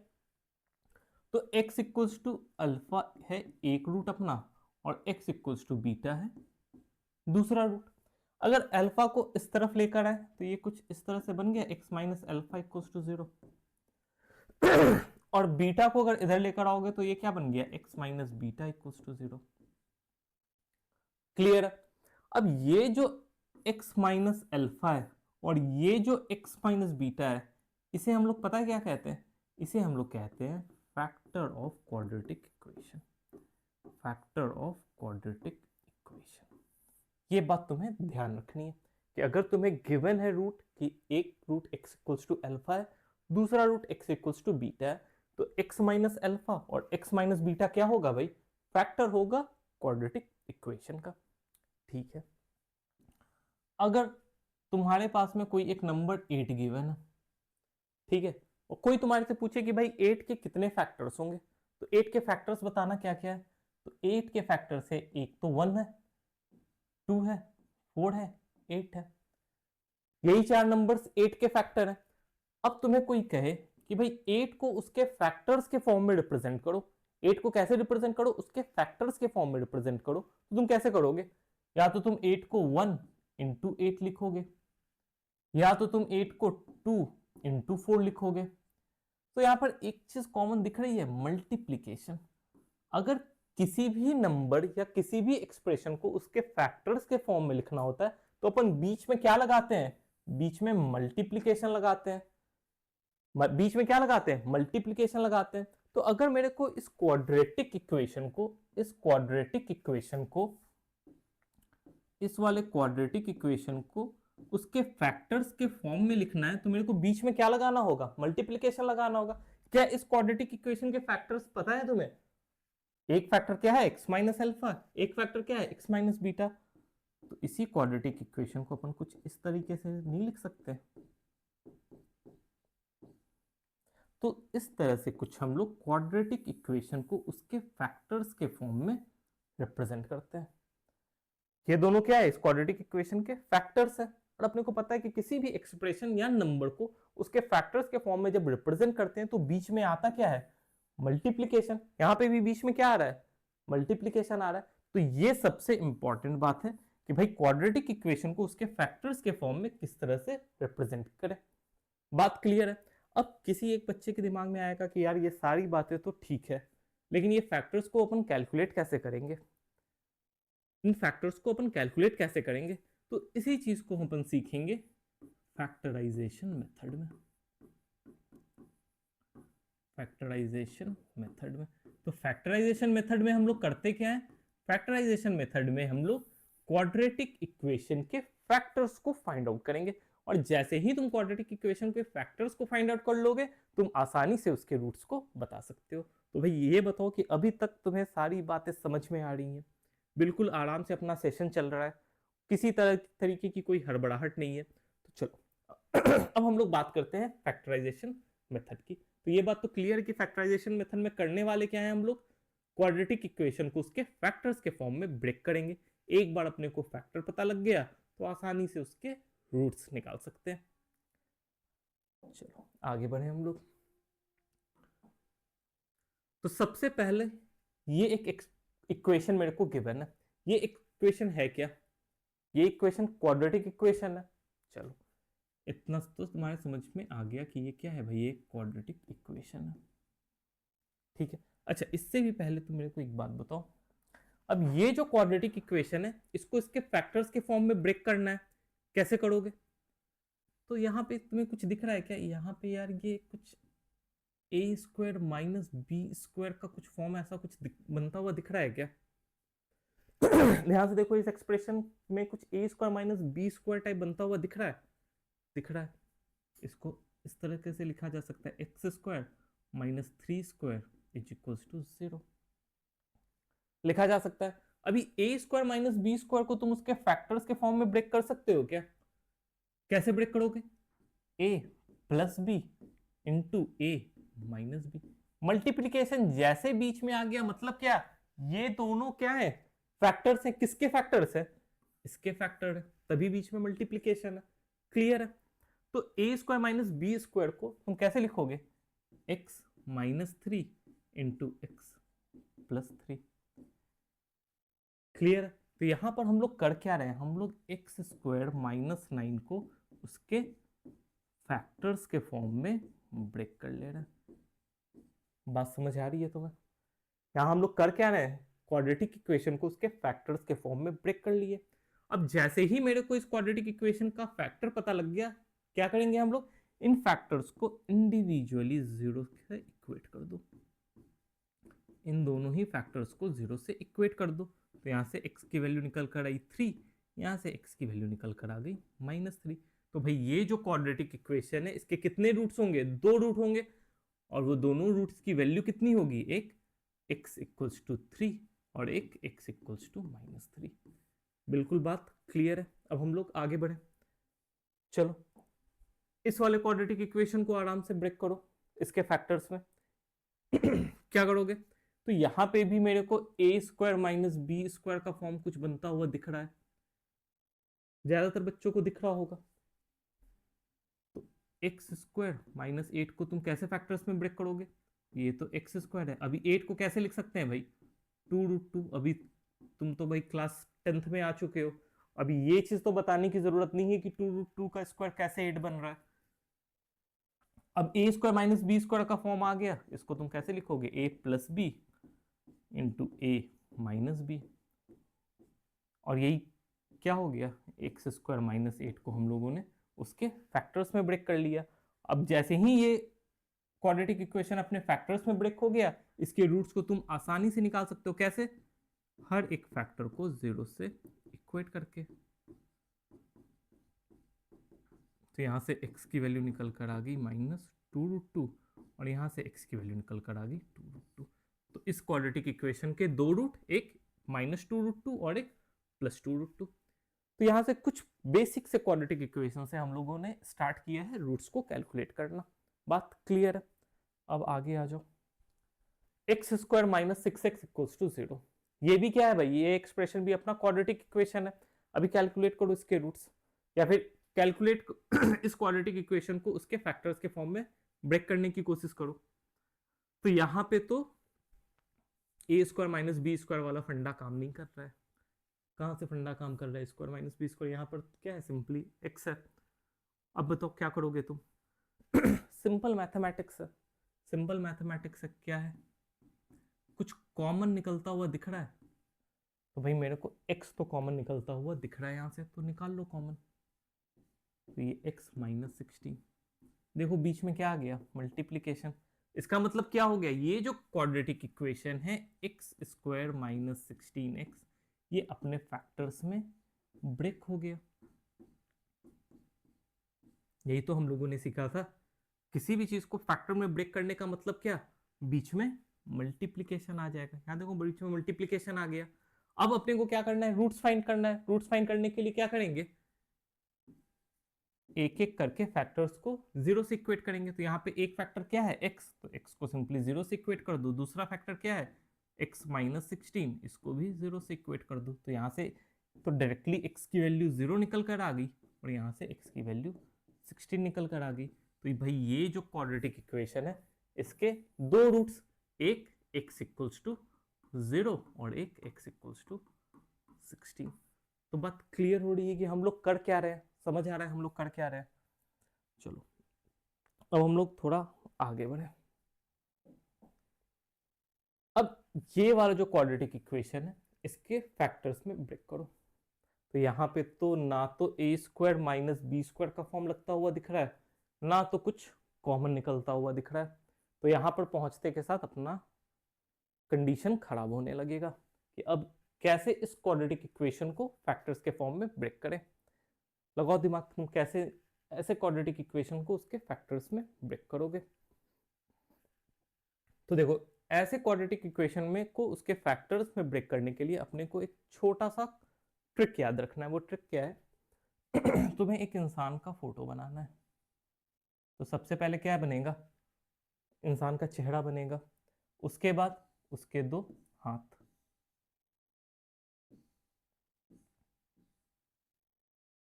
तो x इक्वल्स टू अल्फा है एक रूट अपना, और x इक्वल्स टू बीटा है दूसरा रूट। अगर अल्फा को इस तरफ लेकर आए तो ये कुछ इस तरह से बन गया, x minus alpha equals to 0। और बीटा को अगर इधर लेकर आओगे तो ये क्या बन गया, x minus beta equals to 0। Clear है, अब ये जो x माइनस अल्फा है और ये जो x माइनस बीटा है, इसे हम लोग पता है क्या कहते हैं, इसे हम लोग कहते हैं factor of quadratic equation. Factor of quadratic equation, ये बात तुम्हें ध्यान रखनी है कि अगर तुम्हें गिवन है रूट कि एक root x equals to alpha है, दूसरा root x equals to beta है, तो x माइनस अल्फा और x माइनस बीटा क्या होगा भाई, फैक्टर होगा क्वाड्रेटिक इक्वेशन का। ठीक है, अगर तुम्हारे पास में कोई एक नंबर 8 गिवन है, ठीक है, और कोई तुम्हारे से पूछे कि भाई 8 के कितने फैक्टर्स होंगे, तो 8 के फैक्टर्स बताना क्या क्या है। तो 8 के फैक्टर से एक तो 1 है, 2 है, 4 है, 8 है, यही 4 नंबर्स 8 के फैक्टर है। अब तुम्हें कोई कहे कि भाई 8 को उसके फैक्टर्स के फॉर्म में रिप्रेजेंट करो, 8 को कैसे रिप्रेजेंट करो, उसके फैक्टर्स के फॉर्म में रिप्रेजेंट करो, तो तुम कैसे करोगे, या तो तुम 8 को 1 इंटू 8 लिखोगे, या तो तुम 8 को 2 इंटू 4 लिखोगे। तो यहाँ पर एक चीज कॉमन दिख रही है, मल्टीप्लीकेशन। अगर किसी भी नंबर या किसी भी एक्सप्रेशन को उसके फैक्टर्स के फॉर्म में लिखना होता है तो अपन बीच में क्या लगाते हैं, बीच में मल्टीप्लीकेशन लगाते हैं। बीच में क्या लगाते हैं, मल्टीप्लीकेशन लगाते हैं। तो अगर मेरे को इस क्वाड्रेटिक इक्वेशन को, इस क्वाड्रेटिक इक्वेशन को, इस वाले क्वाड्रेटिक इक्वेशन को उसके फैक्टर्स के फॉर्म में लिखना है तो मेरे को बीच में क्या लगाना होगा, मल्टीप्लीकेशन लगाना होगा। क्या इस क्वाड्रेटिक इक्वेशन के फैक्टर्स पता है तुम्हें? एक फैक्टर क्या है, x माइनस अल्फा, एक फैक्टर क्या है, x माइनस बीटा। तो इसी क्वाड्रेटिक इक्वेशन को अपन कुछ इस तरीके से नहीं लिख सकते? तो इस तरह से कुछ हम लोग क्वाड्रेटिक इक्वेशन को उसके फैक्टर्स के फॉर्म में रिप्रेजेंट करते हैं। ये दोनों क्या है, इस क्वाड्रेटिक इक्वेशन के फैक्टर्स है। और अपने को पता है कि किसी भी एक्सप्रेशन या नंबर को उसके फैक्टर्स के फॉर्म में जब रिप्रेजेंट करते हैं तो बीच में आता क्या है, मल्टीप्लीकेशन। यहां पे भी बीच में क्या आ रहा है, मल्टीप्लीकेशन आ रहा है। तो ये सबसे इंपॉर्टेंट बात है कि भाई क्वाड्रेटिक इक्वेशन को उसके फैक्टर्स के फॉर्म में किस तरह से रिप्रेजेंट करें। बात क्लियर है? अब किसी एक बच्चे के दिमाग में आएगा कि यार ये सारी बातें तो ठीक है, लेकिन ये फैक्टर्स को अपन कैलकुलेट कैसे करेंगे, इन फैक्टर्स को अपन कैलकुलेट कैसे करेंगे? तो इसी चीज को अपन सीखेंगे फैक्टराइजेशन मेथड में। फैक्टराइजेशन मेथड में, तो फैक्टराइजेशन मेथड में हम लोग करते क्या है, फैक्टराइजेशन मेथड में हम लोग क्वाड्रेटिक इक्वेशन के फैक्टर्स को फाइंड आउट करेंगे। और जैसे ही तुम क्वाड्रेटिक इक्वेशन के फैक्टर्स को फाइंड आउट कर लोगे तुम आसानी से उसके रूट्स को बता सकते हो। तो भाई ये बताओ कि अभी तक तुम्हें सारी बातें समझ में आ रही हैं? बिल्कुल आराम से अपना सेशन चल रहा है, किसी तरीके की कोई हड़बड़ाहट नहीं है। तो चलो अब हम लोग बात करते हैं फैक्टराइजेशन मेथड की। तो ये बात तो क्लियर है कि फैक्टराइजेशन मेथड में करने वाले क्या है, हम लोग क्वाड्रेटिक इक्वेशन को उसके फैक्टर्स के फॉर्म में ब्रेक करेंगे। एक बार अपने को फैक्टर पता लग गया तो आसानी से उसके रूट्स निकाल सकते हैं। चलो आगे बढ़े हम लोग। तो सबसे पहले ये एक इक्वेशन मेरे को गिवन है। ये इक्वेशन है क्या, ये इक्वेशन क्वाड्रेटिक इक्वेशन है। चलो इतना तो तुम्हारे समझ में आ गया कि ये क्या है भाई, ये क्वाड्रेटिक इक्वेशन है, ठीक है। अच्छा इससे भी पहले तुम मेरे को एक बात बताओ, अब ये जो क्वाड्रेटिक इक्वेशन है इसको इसके फैक्टर्स के फॉर्म में ब्रेक करना है, कैसे करोगे? तो यहाँ पे तुम्हें कुछ दिख रहा है क्या, यहाँ पे यार ये कुछ A square minus B square का कुछ फॉर्म ऐसा कुछ बनता हुआ दिख रहा है क्या? ध्यान से देखो, इस एक्सप्रेशन में कुछ A square minus B square type बनता हुआ दिख रहा है, दिख रहा है। इसको इस तरीके से लिखा जा सकता है, x square minus 3 square is equals to 0 लिखा जा सकता है। अभी a square minus B square को तुम उसके फैक्टर्स के फॉर्म में ब्रेक कर सकते हो क्या? कैसे ब्रेक करोगे? ए प्लस बी इंटू ए माइनस बी। मल्टीप्लीकेशन जैसे बीच में आ गया मतलब क्या, ये दोनों क्या है, फैक्टर्स है। किसके फैक्टर्स है, इसके फैक्टर है, तभी बीच में मल्टीप्लीकेशन है। क्लियर है? तो ए स्क्वायर माइनस बी स्क्वायर को तुम कैसे लिखोगे, x minus 3 into x plus 3। Clear है? तो यहां पर हम लोग कर क्या रहे हैं, हम लोग एक्स स्क्वायर माइनस 9 को उसके फैक्टर्स के फॉर्म में ब्रेक कर ले रहे हैं। बात समझ आ रही है तुम्हें? यहां हम लोग कर क्या रहे हैं, क्वाड्रेटिक इक्वेशन को उसके फैक्टर्स के फॉर्म में ब्रेक कर लिए। अब जैसे ही मेरे को इस क्वाड्रेटिक इक्वेशन का फैक्टर पता लग गया, क्या करेंगे हम लोग, इन फैक्टर्स को इंडिविजुअली 0 से इक्वेट कर दो। इन दोनों ही फैक्टर्स को 0 से इक्वेट कर दो। तो यहां से x की वैल्यू निकल कर आई 3, यहां से x की वैल्यू निकल कर आ गई -3। तो भाई ये जो क्वाड्रेटिक इक्वेशन है इसके कितने रूट्स होंगे, 2 रूट होंगे। और वो दोनों रूट्स की वैल्यू कितनी होगी, एक x इक्वल्स टू 3 और एक x इक्वल्स टू -3। बिल्कुल बात क्लियर है? अब हम लोग आगे बढ़े। चलो इस वाले क्वाड्रेटिक इक्वेशन को आराम से ब्रेक करो इसके फैक्टर्स में। क्या करोगे, तो यहां पे भी मेरे को ए स्क्वायर माइनस बी स्क्वायर का फॉर्म कुछ बनता हुआ दिख रहा है, ज्यादातर बच्चों को दिख रहा होगा। तो एक्स स्क्वायर माइनस 8 को तुम कैसे फैक्टर्स में ब्रेक करोगे, ये तो एक्स स्क्वायर है। अभी 8 को कैसे लिख सकते हैं भाई, 2√2। अभी तुम तो भाई क्लास 10th में आ चुके हो, अभी ये चीज तो बताने की जरूरत नहीं है कि 2√2 का स्क्वायर कैसे 8 बन रहा है। अब ए स्क्वायर माइनस बी स्क्वायर का फॉर्म आ गया, इसको तुम कैसे लिखोगे, ए प्लस बी इंटू ए माइनस बी, और यही क्या हो गया, एक्स स्क्वायर माइनस 8 को हम लोगों ने उसके फैक्टर्स में ब्रेक कर लिया। अब जैसे ही ये क्वाड्रेटिक इक्वेशन अपने फैक्टर्स में ब्रेक हो गया, इसके रूट्स को तुम आसानी से निकाल सकते हो। कैसे, हर एक फैक्टर को 0 से इक्वेट करके। तो यहां से x की वैल्यू निकल कर आ गई -2√2 और यहां से x की वैल्यू निकल कर आ गई 2√2। तो इस क्वाड्रेटिक इक्वेशन के दो रूट, एक -2√2 और एक +2√2। तो यहां से कुछ बेसिक से क्वाड्रेटिक इक्वेशन से हम लोगों ने स्टार्ट किया है रूट्स को कैलकुलेट करना। बात क्लियर है? अब आगे आ जाओ। X square minus 6x equals to 0, ये भी क्या है भाई, ये एक्सप्रेशन भी अपना क्वाड्रेटिक इक्वेशन है। अभी कैलकुलेट करो इसके रूट्स, या फिर कैलकुलेट इस क्वाड्रेटिक इक्वेशन को उसके फैक्टर्स के फॉर्म में ब्रेक करने की कोशिश करो। तो यहां पे तो ए स्क्वायर माइनस बी स्क्वायर वाला फंडा काम नहीं कर रहा है। कहां से फंडा काम कर रहा है, स्क्वायर माइनस बी स्क्वायर, यहां पर क्या है, सिंपली एक्स है। अब बताओ क्या करोगे तुम सिंपल मैथमेटिक्स है, सिंपल मैथमेटिक्स है। क्या है, कुछ कॉमन निकलता हुआ दिख रहा है, तो भाई मेरे को x तो कॉमन निकलता हुआ दिख रहा है यहां से, तो निकाल लो कॉमन। तो ये x माइनस 16, देखो बीच में क्या आ गया, मल्टीप्लीकेशन। इसका मतलब क्या हो गया, ये जो क्वाड्रेटिक इक्वेशन है एक्स स्क्वायर माइनस 16x, ये अपने फैक्टर्स में ब्रेक हो गया। यही तो हम लोगों ने सीखा था, किसी भी चीज को फैक्टर में ब्रेक करने का मतलब क्या, बीच में मल्टीप्लीकेशन आ जाएगा। यहां देखो बीच में मल्टीप्लीकेशन आ गया। अब अपने को क्या करना है, रूट्स फाइंड करना है। रूट्स फाइंड करने के लिए क्या करेंगे, एक एक करके फैक्टर्स को 0 से इक्वेट करेंगे। तो यहाँ पे एक फैक्टर क्या है, x, तो x को सिंपली 0 से इक्वेट कर दो। दूसरा फैक्टर क्या है, x माइनस 16, इसको भी 0 से इक्वेट कर दो। तो यहाँ से तो डायरेक्टली x की वैल्यू 0 निकल कर आ गई और यहाँ से x की वैल्यू 16 निकल कर आ गई। तो भाई ये जो क्वाड्रेटिक इक्वेशन है, इसके दो रूट्स, एक x इक्वल्स टू 0 और एक x इक्वल्स टू 16। तो बात क्लियर हो रही है कि हम लोग कर क्या रहे हैं, समझ आ रहा है हम लोग कर क्या रहे हैं। चलो अब हम लोग थोड़ा आगे बढ़े। अब ये वाला जो क्वाड्रेटिक इक्वेशन है, इसके फैक्टर्स में ब्रेक करो। तो यहाँ पे तो ना तो ए स्क्वायर माइनस बी स्क्वायर का फॉर्म लगता हुआ दिख रहा है, ना तो कुछ कॉमन निकलता हुआ दिख रहा है। तो यहाँ पर पहुंचते के साथ अपना कंडीशन खराब होने लगेगा कि अब कैसे इस क्वाड्रेटिक इक्वेशन को फैक्टर्स के फॉर्म में ब्रेक करें। लगाओ दिमाग, तुम कैसे ऐसे क्वाड्रेटिक इक्वेशन को उसके फैक्टर्स में ब्रेक करोगे। तो देखो, ऐसे क्वाड्रेटिक इक्वेशन में को उसके फैक्टर्स में ब्रेक करने के लिए अपने को एक छोटा सा ट्रिक याद रखना है। वो ट्रिक क्या है तुम्हें एक इंसान का फोटो बनाना है। तो सबसे पहले क्या बनेगा, इंसान का चेहरा बनेगा, उसके बाद उसके दो हाथ,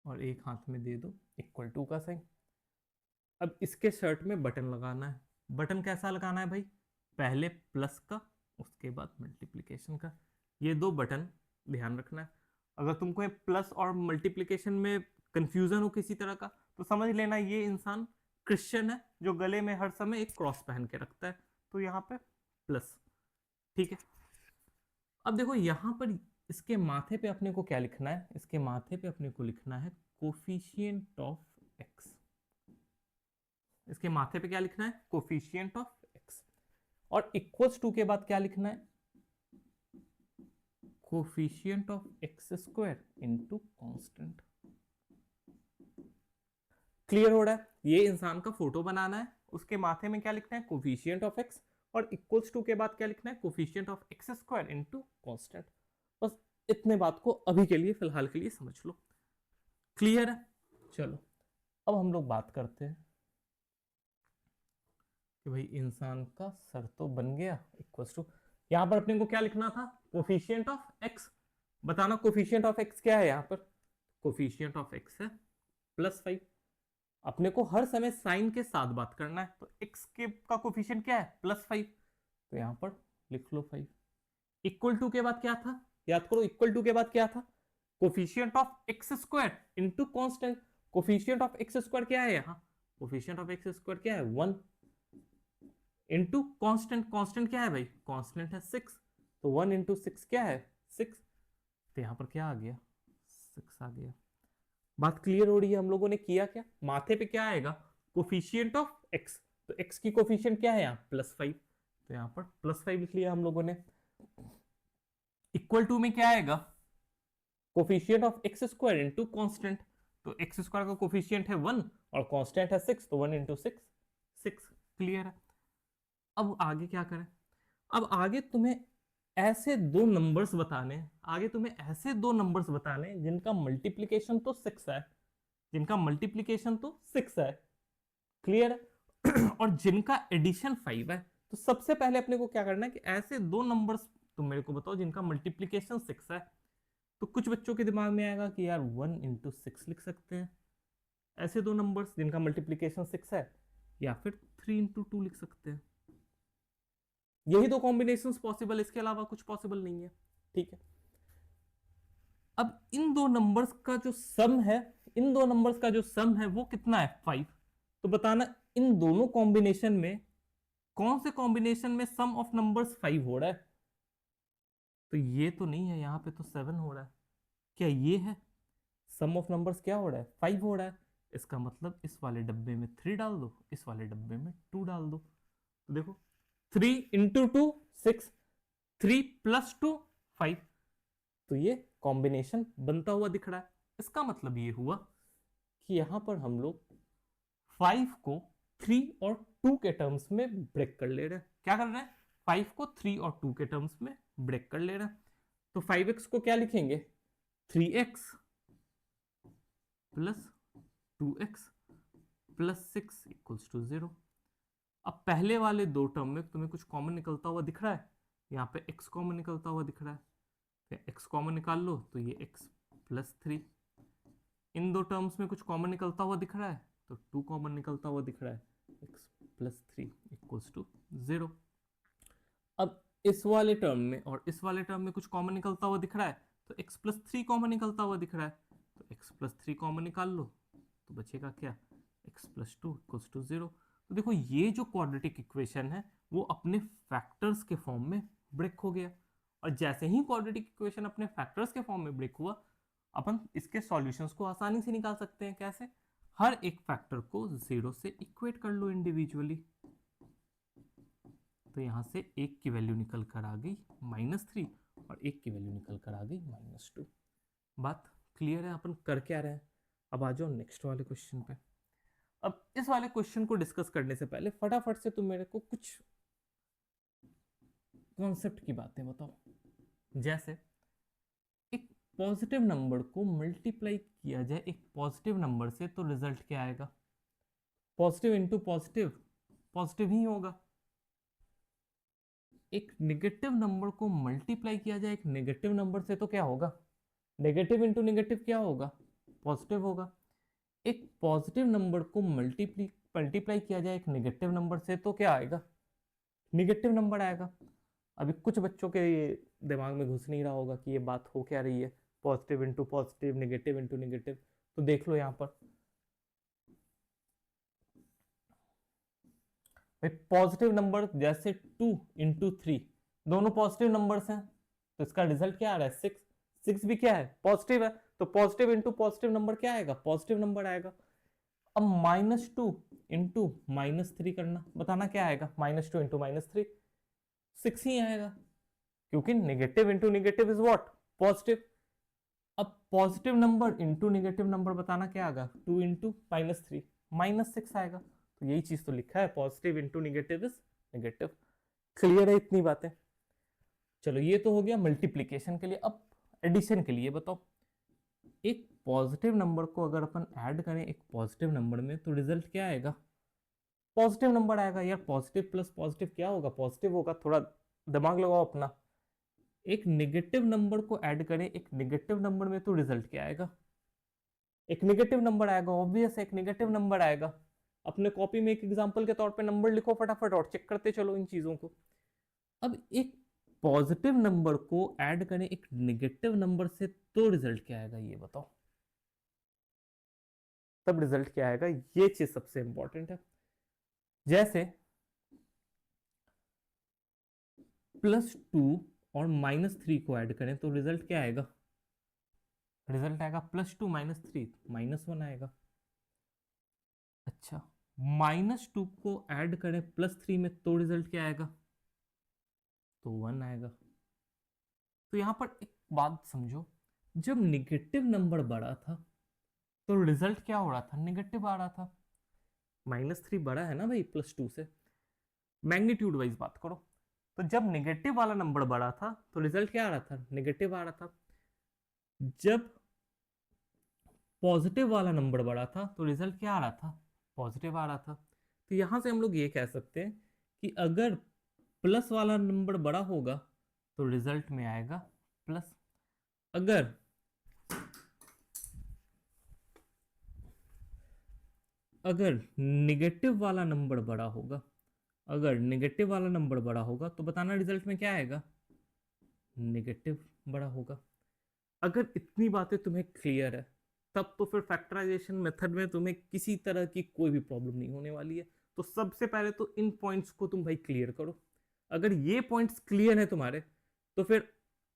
और एक हाथ में दे दो इक्वल टू का साइन। अब इसके शर्ट में बटन लगाना है। बटन कैसा लगाना है भाई, पहले प्लस का, उसके बाद मल्टीप्लिकेशन का। ये दो बटन ध्यान रखना है। अगर तुमको प्लस और मल्टीप्लिकेशन में कंफ्यूजन हो किसी तरह का, तो समझ लेना ये इंसान क्रिश्चियन है जो गले में हर समय एक क्रॉस पहन के रखता है। तो यहाँ पे प्लस, ठीक है। अब देखो यहाँ पर इसके माथे पे अपने को क्या लिखना है, इसके माथे पे अपने को लिखना है कोफिशिएंट ऑफ एक्स। इसके माथे पे क्या लिखना है, कोफिशिएंट ऑफ एक्स। और इक्वल्स टू के बाद क्या लिखना है, coefficient of x square into constant. Clear हो रहा है, ये इंसान का फोटो बनाना है, उसके माथे में क्या लिखना है, कोफिशिएंट ऑफ एक्स, और इक्वल्स टू के बाद क्या लिखना है, coefficient of x square into constant. बस इतने बात को अभी के लिए, फिलहाल के लिए समझ लो। क्लियर है? चलो अब हम लोग बात करते हैं कि भाई इंसान का सर तो बन गया, इक्वल्स टू, यहां पर अपने को क्या लिखना था, कोफिशिएंट ऑफ एक्स। बताना कोफिशिएंट ऑफ एक्स क्या है, यहां पर कोफिशिएंट ऑफ एक्स है +5। अपने को हर समय साइन के साथ बात करना है, तो एक्स के का कोफिशिएंट क्या है, +5, तो यहां पर लिख लो 5। इक्वल टू के बाद क्या था, याद करो, इक्वल टू के बाद क्या था, coefficient of x square into constant. Coefficient of x square क्या है यहाँ, कोफिशिएंट ऑफ एक्स स्क्वायर क्या है 1 इंटू कॉन्स्टेंट, कॉन्स्टेंट क्या है भाई, कॉन्स्टेंट है 6, तो 1 इंटू 6 क्या है 6, तो यहाँ पर क्या आ गया 6 आ गया। बात क्लियर हो रही है। हम लोगों ने किया क्या, माथे पे क्या आएगा, कोफिशिएंट ऑफ एक्स, तो एक्स की कोफिशिएंट क्या है यहाँ +5, तो यहाँ पर +5 लिख लिया हम लोगों ने। इक्वल टू में क्या आएगा, coefficient of x square into constant, तो एक्स स्क्वायर का कोफिशिएंट है 1 और कांस्टेंट है 6, तो 1 इंटू 6 6। क्लियर है। अब आगे क्या करें, अब आगे तुम्हें ऐसे दो नंबर्स बताने हैं, आगे तुम्हें ऐसे दो नंबर्स बताने हैं जिनका मल्टीप्लीकेशन तो 6 है, जिनका मल्टीप्लीकेशन तो 6 है। क्लियर है। और जिनका एडिशन 5 है। तो सबसे पहले अपने को क्या करना है कि ऐसे दो नंबर्स तुम मेरे को बताओ जिनका मल्टीप्लीकेशन 6 है। तो कुछ बच्चों के दिमाग में आएगा कि यार 1 इंटू 6 लिख सकते हैं, ऐसे दो नंबर्स जिनका मल्टीप्लीकेशन 6 है, या फिर 3 इंटू 2 लिख सकते हैं। यही दो कॉम्बिनेशंस पॉसिबल, इसके अलावा कुछ पॉसिबल नहीं है। ठीक है। अब इन दो नंबर्स का जो सम है, इन दो नंबर्स का जो सम है वो कितना है 5। तो बताना इन दोनों कॉम्बिनेशन में कौन से कॉम्बिनेशन में सम ऑफ नंबर्स 5 हो रहा है। तो ये तो नहीं है, यहां पे तो 7 हो रहा है। क्या ये है, सम ऑफ नंबर्स क्या हो रहा है 5 हो रहा है। इसका मतलब इस वाले डब्बे में 3 डाल दो, इस वाले डब्बे में 2 डाल दो। तो देखो 3 इंटू 2 6, 3 प्लस 2 5, तो ये कॉम्बिनेशन बनता हुआ दिख रहा है। इसका मतलब ये हुआ कि यहां पर हम लोग 5 को 3 और 2 के टर्म्स में ब्रेक कर ले रहे हैं। क्या कर रहे हैं, 5 को 3 और 2 के टर्म्स में ब्रेक कर ले रहे हैं। तो 5x को क्या लिखेंगे, 3x plus 2x plus 6 equals to 0। अब पहले वाले दो टर्म में तुम्हें कुछ कॉमन निकलता हुआ दिख रहा है, यहाँ पे x कॉमन निकलता हुआ दिख रहा है, तो x कॉमन निकाल लो, तो ये x प्लस 3। इन दो टर्म्स में कुछ कॉमन निकलता हुआ दिख रहा है, तो 2 कॉमन निकलता हुआ दिख रहा है, x प्लस 3 इक्वल्स टू 0। अब इस वाले टर्म में और इस वाले टर्म में कुछ कॉमन निकलता हुआ दिख रहा है, तो x प्लस 3 कॉमन निकलता हुआ दिख रहा है, तो x प्लस 3 कॉमन निकाल लो, तो बचेगा क्या, x प्लस 2 इक्वल्स टू 0। तो देखो ये जो क्वाड्रेटिक इक्वेशन है वो अपने फैक्टर्स के फॉर्म में ब्रेक हो गया। और जैसे ही क्वाड्रेटिक इक्वेशन अपने फैक्टर्स के फॉर्म में ब्रेक हुआ, अपन इसके सॉल्यूशंस को आसानी से निकाल सकते हैं। कैसे, हर एक फैक्टर को 0 से इक्वेट कर लो इंडिविजुअली। तो यहां से एक की वैल्यू निकल कर आ गई -3 और एक की वैल्यू निकल कर आ गई -2। बात क्लियर है, अपन कर क्या रहे हैं। अब आ जाओ नेक्स्ट वाले क्वेश्चन पे। अब इस वाले क्वेश्चन को डिस्कस करने से पहले फटाफट से तुम मेरे को कुछ कॉन्सेप्ट की बातें बताओ। जैसे एक पॉजिटिव नंबर को मल्टीप्लाई किया जाए एक पॉजिटिव नंबर से, तो रिजल्ट क्या आएगा, पॉजिटिव इंटू पॉजिटिव पॉजिटिव ही होगा। एक नेगेटिव नंबर को मल्टीप्लाई किया जाए एक नेगेटिव नंबर से, तो क्या होगा, नेगेटिव इंटू नेगेटिव क्या होगा, पॉजिटिव होगा। एक पॉजिटिव नंबर को मल्टीप्लाई किया जाए एक नेगेटिव नंबर से, तो क्या आएगा, नेगेटिव नंबर आएगा। अभी कुछ बच्चों के दिमाग में घुस नहीं रहा होगा कि ये बात हो क्या रही है, positive into positive, negative into negative. तो देख लो यहाँ पर पॉजिटिव नंबर जैसे 2 इंटू 3 दोनों पॉजिटिव नंबर्स हैं, तो इसका रिजल्ट क्या आ रहा है 6। 6 भी क्या है, पॉजिटिव है, तो पॉजिटिव इंटू पॉजिटिव नंबर क्या आएगा, पॉजिटिव नंबर आएगा। अब -2 इंटू -3 करना, बताना क्या आएगा, -2 इंटू -3 6 ही आएगा, क्योंकि negative into negative is what, positive. अब positive number into negative number बताना क्या आएगा, 2 इंटू -3 -6 आएगा। तो यही चीज तो लिखा है, positive into negative is negative. Clear है इतनी बातें। चलो ये तो हो गया मल्टीप्लीकेशन के लिए। अब एडिशन के लिए बताओ, एक पॉजिटिव नंबर को अगर अपन ऐड करें एक पॉजिटिव नंबर में, तो रिजल्ट क्या आएगा, पॉजिटिव नंबर आएगा। यार पॉजिटिव प्लस पॉजिटिव क्या होगा, पॉजिटिव होगा, थोड़ा दिमाग लगाओ अपना। एक नेगेटिव नंबर को ऐड करें एक नेगेटिव नंबर में, तो रिजल्ट क्या आएगा, एक नेगेटिव नंबर आएगा, ऑब्वियस है एक नेगेटिव नंबर आएगा। अपने कॉपी में एक एग्जांपल के तौर पे नंबर लिखो फटाफट और चेक करते चलो इन चीजों को। अब एक पॉजिटिव नंबर को ऐड करें एक नेगेटिव नंबर से, तो रिजल्ट क्या आएगा ये बताओ। तब रिजल्ट क्या आएगा, ये चीज सबसे इंपॉर्टेंट है। जैसे +2 और -3 को ऐड करें तो रिजल्ट क्या आएगा, रिजल्ट आएगा +2 -3 -1 आएगा। अच्छा, -2 को ऐड करें +3 में तो रिजल्ट क्या आएगा, तो 1 आएगा। तो यहां पर एक बात समझो, जब निगेटिव नंबर बड़ा था तो रिजल्ट क्या हो रहा था, निगेटिव आ रहा था। -3 बड़ा है ना भाई +2 से, मैग्नीट्यूड वाइज बात करो। तो जब निगेटिव वाला नंबर बड़ा था तो रिजल्ट क्या आ रहा था, निगेटिव आ रहा था। जब पॉजिटिव वाला नंबर बड़ा था तो रिजल्ट क्या आ रहा था, पॉजिटिव आ रहा था। तो यहां से हम लोग ये कह सकते हैं कि अगर प्लस वाला नंबर बड़ा होगा तो रिजल्ट में आएगा प्लस। अगर अगर निगेटिव वाला नंबर बड़ा होगा, अगर निगेटिव वाला नंबर बड़ा होगा तो बताना रिजल्ट में क्या आएगा, निगेटिव बड़ा होगा। अगर इतनी बातें तुम्हें क्लियर है तब तो फिर फैक्टराइजेशन मेथड में तुम्हें किसी तरह की कोई भी प्रॉब्लम नहीं होने वाली है। तो सबसे पहले तो इन पॉइंट्स को तुम भाई क्लियर करो। अगर ये पॉइंट्स क्लियर है तुम्हारे तो फिर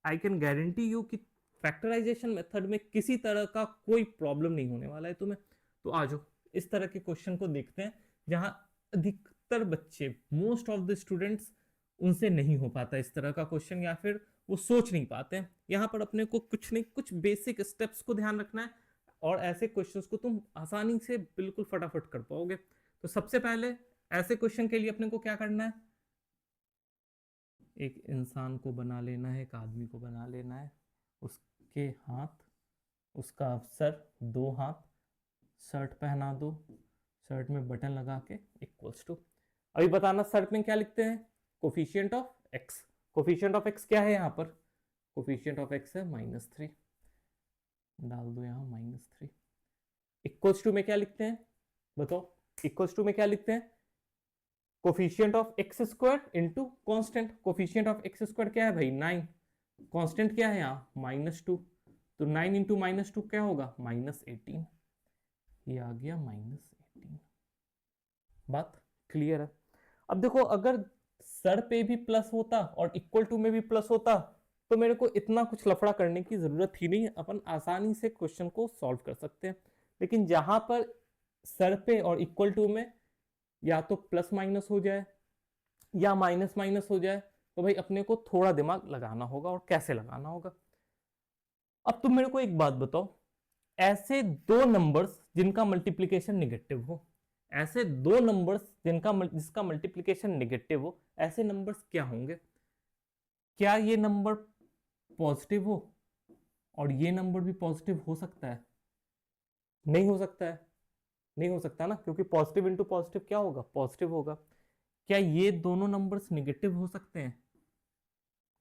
आई कैन गारंटी यू कि फैक्टराइजेशन मेथड में किसी तरह का कोई प्रॉब्लम नहीं होने वाला है तुम्हें। तो आ जाओ इस तरह के क्वेश्चन को देखते हैं जहां अधिकतर बच्चे, मोस्ट ऑफ द स्टूडेंट्स, उनसे नहीं हो पाता इस तरह का क्वेश्चन, या फिर वो सोच नहीं पाते हैं। यहाँ पर अपने को कुछ नहीं, कुछ बेसिक स्टेप्स को ध्यान रखना है और ऐसे क्वेश्चंस को तुम आसानी से बिल्कुल फटाफट कर पाओगे। तो सबसे पहले ऐसे क्वेश्चन के लिए अपने को क्या करना है, एक इंसान को बना लेना है, एक आदमी को बना लेना है, उसके हाथ, उसका सर, 2 हाथ, शर्ट पहना दो, शर्ट में बटन लगा के इक्वल्स टू, अभी बताना शर्ट में क्या लिखते हैं, coefficient of x. Coefficient of x क्या है यहाँ पर, कोफिशिएंट ऑफ एक्स है -3, डाल दो यहाँ -3। इक्वल्स टू में क्या लिखते हैं बताओ, इक्वल्स टू में क्या लिखते हैं, coefficient of x square into constant. Coefficient of x square क्या है भाई 9, कॉन्स्टेंट क्या है यहाँ -2, तो 9 इंटू -2 क्या होगा -18, ये आ गया -18। बात क्लियर है। अब देखो अगर सर पे भी प्लस होता और इक्वल टू में भी प्लस होता तो मेरे को इतना कुछ लफड़ा करने की जरूरत ही नहीं, अपन आसानी से क्वेश्चन को सॉल्व कर सकते हैं। लेकिन जहां पर सर पे और इक्वल टू में या तो प्लस माइनस हो जाए या माइनस माइनस हो जाए तो भाई अपने को थोड़ा दिमाग लगाना होगा, और कैसे लगाना होगा। अब तुम मेरे को एक बात बताओ, ऐसे दो नंबर्स जिनका मल्टीप्लीकेशन निगेटिव हो, ऐसे दो नंबर्स जिसका मल्टीप्लीकेशन निगेटिव हो, ऐसे नंबर्स क्या होंगे। क्या ये नंबर पॉजिटिव हो और ये नंबर भी पॉजिटिव हो सकता है, नहीं हो सकता है, नहीं हो सकता ना, क्योंकि पॉजिटिव इंटू पॉजिटिव क्या होगा, पॉजिटिव होगा। क्या ये दोनों नंबर्स निगेटिव हो सकते हैं,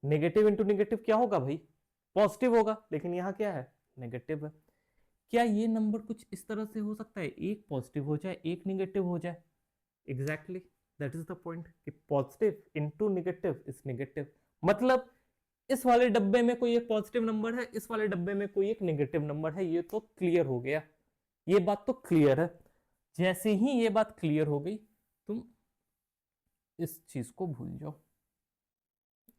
नेगेटिव इंटू नेगेटिव क्या होगा भाई, पॉजिटिव होगा, लेकिन यहाँ क्या है, नेगेटिव है। क्या ये नंबर कुछ इस तरह से हो सकता है, एक पॉजिटिव हो जाए एक निगेटिव हो जाए, exactly that is the point कि positive into negative is negative. मतलब इस वाले डब्बे में कोई एक पॉजिटिव नंबर है, इस वाले डब्बे में कोई एक नेगेटिव नंबर है, ये तो क्लियर हो गया, ये बात तो क्लियर है। जैसे ही ये बात क्लियर हो गई तुम इस चीज को भूल जाओ।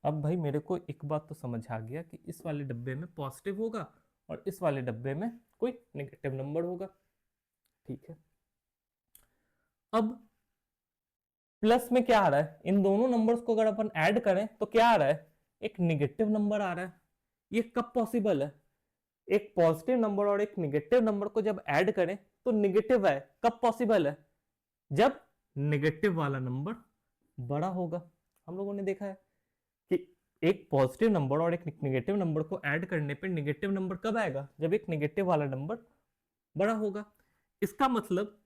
अब भाई मेरे को एक बात तो समझ आ गया कि इस वाले डब्बे में पॉजिटिव होगा और इस वाले डब्बे में कोई नेगेटिव नंबर होगा, ठीक है। अब प्लस में क्या आ रहा है, इन दोनों नंबर्स को अगर अपन ऐड करें तो क्या आ रहा है, एक निगेटिव नंबर आ रहा है। ये कब पॉसिबल है, एक पॉजिटिव नंबर और एक निगेटिव नंबर को जब ऐड करें तो निगेटिव है, कब पॉसिबल है, जब निगेटिव वाला नंबर बड़ा होगा। हम लोगों ने देखा है कि एक पॉजिटिव नंबर और एक नेगेटिव नंबर को ऐड करने पे नेगेटिव नंबर कब आएगा, जब एक नेगेटिव वाला नंबर बड़ा होगा। इसका मतलब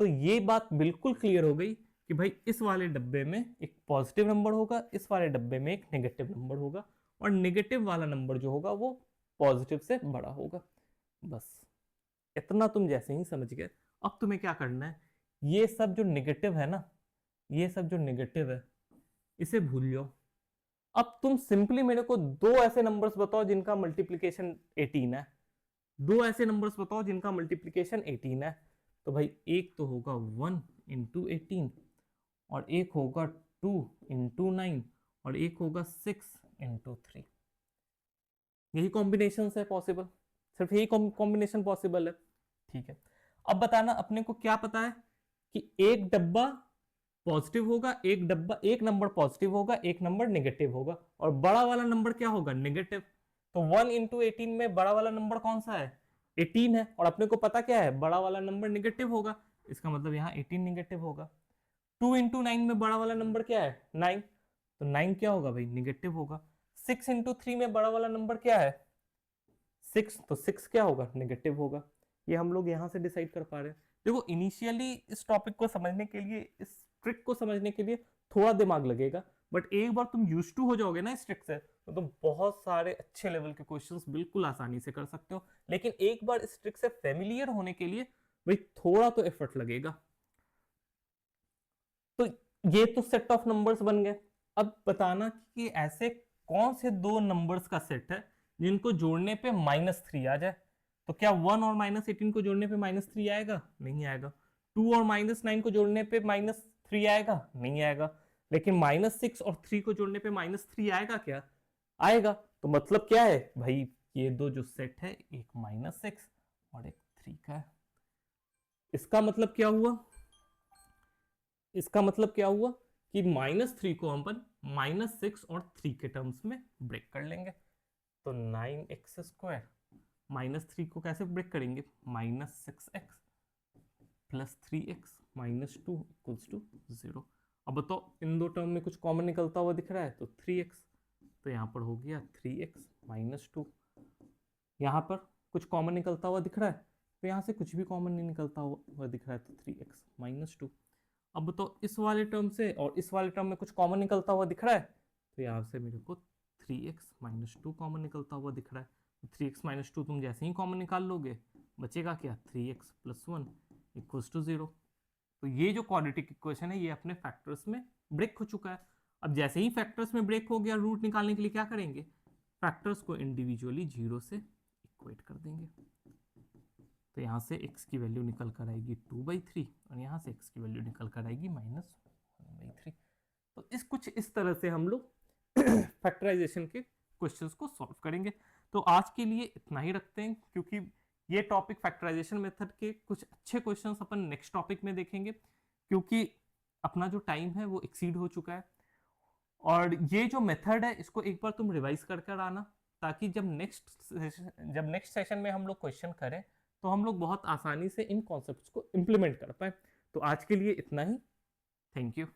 तो ये बात बिल्कुल क्लियर हो गई कि भाई इस वाले डब्बे में एक पॉजिटिव नंबर होगा, इस वाले डब्बे में एक नेगेटिव नंबर होगा, और नेगेटिव वाला नंबर जो होगा वो पॉजिटिव से बड़ा होगा। बस इतना तुम जैसे ही समझ गए। अब तुम्हें क्या करना है, ये सब जो नेगेटिव है ना, ये सब जो नेगेटिव है इसे भूल जाओ। अब तुम सिंपली मेरे को दो ऐसे नंबर्स बताओ जिनका मल्टीप्लीकेशन 18 है, दो ऐसे नंबर्स बताओ जिनका मल्टीप्लीकेशन 18 है। तो भाई एक तो होगा 1 इंटू 18 और एक होगा 2 इंटू 9 और एक होगा 6 इंटू 3। यही कॉम्बिनेशन है पॉसिबल, सिर्फ यही कॉम्बिनेशन पॉसिबल है। ठीक है, अब बताना अपने को क्या पता है कि एक डब्बा पॉजिटिव होगा, एक डब्बा, एक नंबर पॉजिटिव होगा, एक नंबर नेगेटिव होगा, और बड़ा वाला नंबर क्या होगा, नेगेटिव। तो 1 इंटू 18 में बड़ा वाला नंबर कौन सा है, 18 है, और अपने को पता क्या है, बड़ा वाला नंबर नेगेटिव होगा, इसका मतलब यहाँ 18 नेगेटिव होगा। 2 इंटू 9 में बड़ा वाला नंबर क्या है, 9, तो 9 क्या होगा भाई, नेगेटिव होगा। 6 इंटू 3 में बड़ा वाला नंबर क्या है, 6, तो 6 क्या होगा, नेगेटिव होगा। ये हम लोग यहाँ से डिसाइड कर पा रहे हैं। देखो इनिशियली इस टॉपिक को समझने के लिए, इस ट्रिक को समझने के लिए थोड़ा दिमाग लगेगा, बट एक बार तुम यूज टू हो जाओगे ना इस ट्रिक से, तो तुम बहुत सारे अच्छे लेवल के क्वेश्चंस बिल्कुल आसानी से कर सकते हो। लेकिन एक बार इस ट्रिक से फेमिलियर होने के लिए भाई थोड़ा तो एफर्ट लगेगा। तो ये तो सेट ऑफ नंबर्स बन गए। अब बताना कि ऐसे कौन से दो नंबर्स का सेट है जिनको जोड़ने पे -3 आ जाए। तो क्या 1 और -18 को जोड़ने पे -3 आएगा, नहीं आएगा। 2 और -9 को जोड़ने पे -3 आएगा, नहीं आएगा। लेकिन -6 और 3 को जोड़ने पे -3 आएगा क्या, आएगा। तो मतलब क्या है भाई, ये दो जो सेट है, एक -6 और एक 3 का है। इसका मतलब क्या हुआ, इसका मतलब क्या हुआ कि -3 को हम -6 और 3 के टर्म्स में ब्रेक कर लेंगे। तो 9x² -3 को कैसे ब्रेक करेंगे, -6x plus 3x -2 equals to 0। अब बताओ इन दो टर्म में कुछ कॉमन निकलता हुआ दिख रहा है, तो 3x, तो यहाँ पर हो गया 3x -2। यहाँ पर कुछ कॉमन निकलता हुआ दिख रहा है, तो यहाँ से कुछ भी कॉमन नहीं निकलता हुआ दिख रहा है, तो 3x -2। अब तो इस वाले टर्म से और इस वाले टर्म में कुछ कॉमन निकलता हुआ दिख रहा है, तो यहाँ से मेरे को 3x -2 कॉमन निकलता हुआ दिख रहा है। 3x -2 तुम जैसे ही कॉमन निकाल लोगे, बचेगा क्या, 3x + 1 इक्वल्स टू 0। तो ये जो क्वाड्रेटिक इक्वेशन है ये अपने फैक्टर्स में ब्रेक हो चुका है। अब जैसे ही फैक्टर्स में ब्रेक हो गया, रूट निकालने के लिए क्या करेंगे, फैक्टर्स को इंडिविजुअली 0 से इक्वेट कर देंगे। तो यहाँ से x की वैल्यू निकल कर आएगी 2/3 और यहाँ से x की वैल्यू निकल कर आएगी -1/3। तो कुछ इस तरह से हम लोग फैक्टराइजेशन के क्वेश्चंस को सॉल्व करेंगे। तो आज के लिए इतना ही रखते हैं, क्योंकि ये टॉपिक फैक्टराइजेशन मेथड के कुछ अच्छे क्वेश्चंस अपन नेक्स्ट टॉपिक में देखेंगे, क्योंकि अपना जो टाइम है वो एक्सीड हो चुका है। और ये जो मेथड है इसको एक बार तुम रिवाइज कर कर आना, ताकि जब नेक्स्ट सेशन में हम लोग क्वेश्चन करें तो हम लोग बहुत आसानी से इन कॉन्सेप्ट्स को इम्प्लीमेंट कर पाए। तो आज के लिए इतना ही, थैंक यू।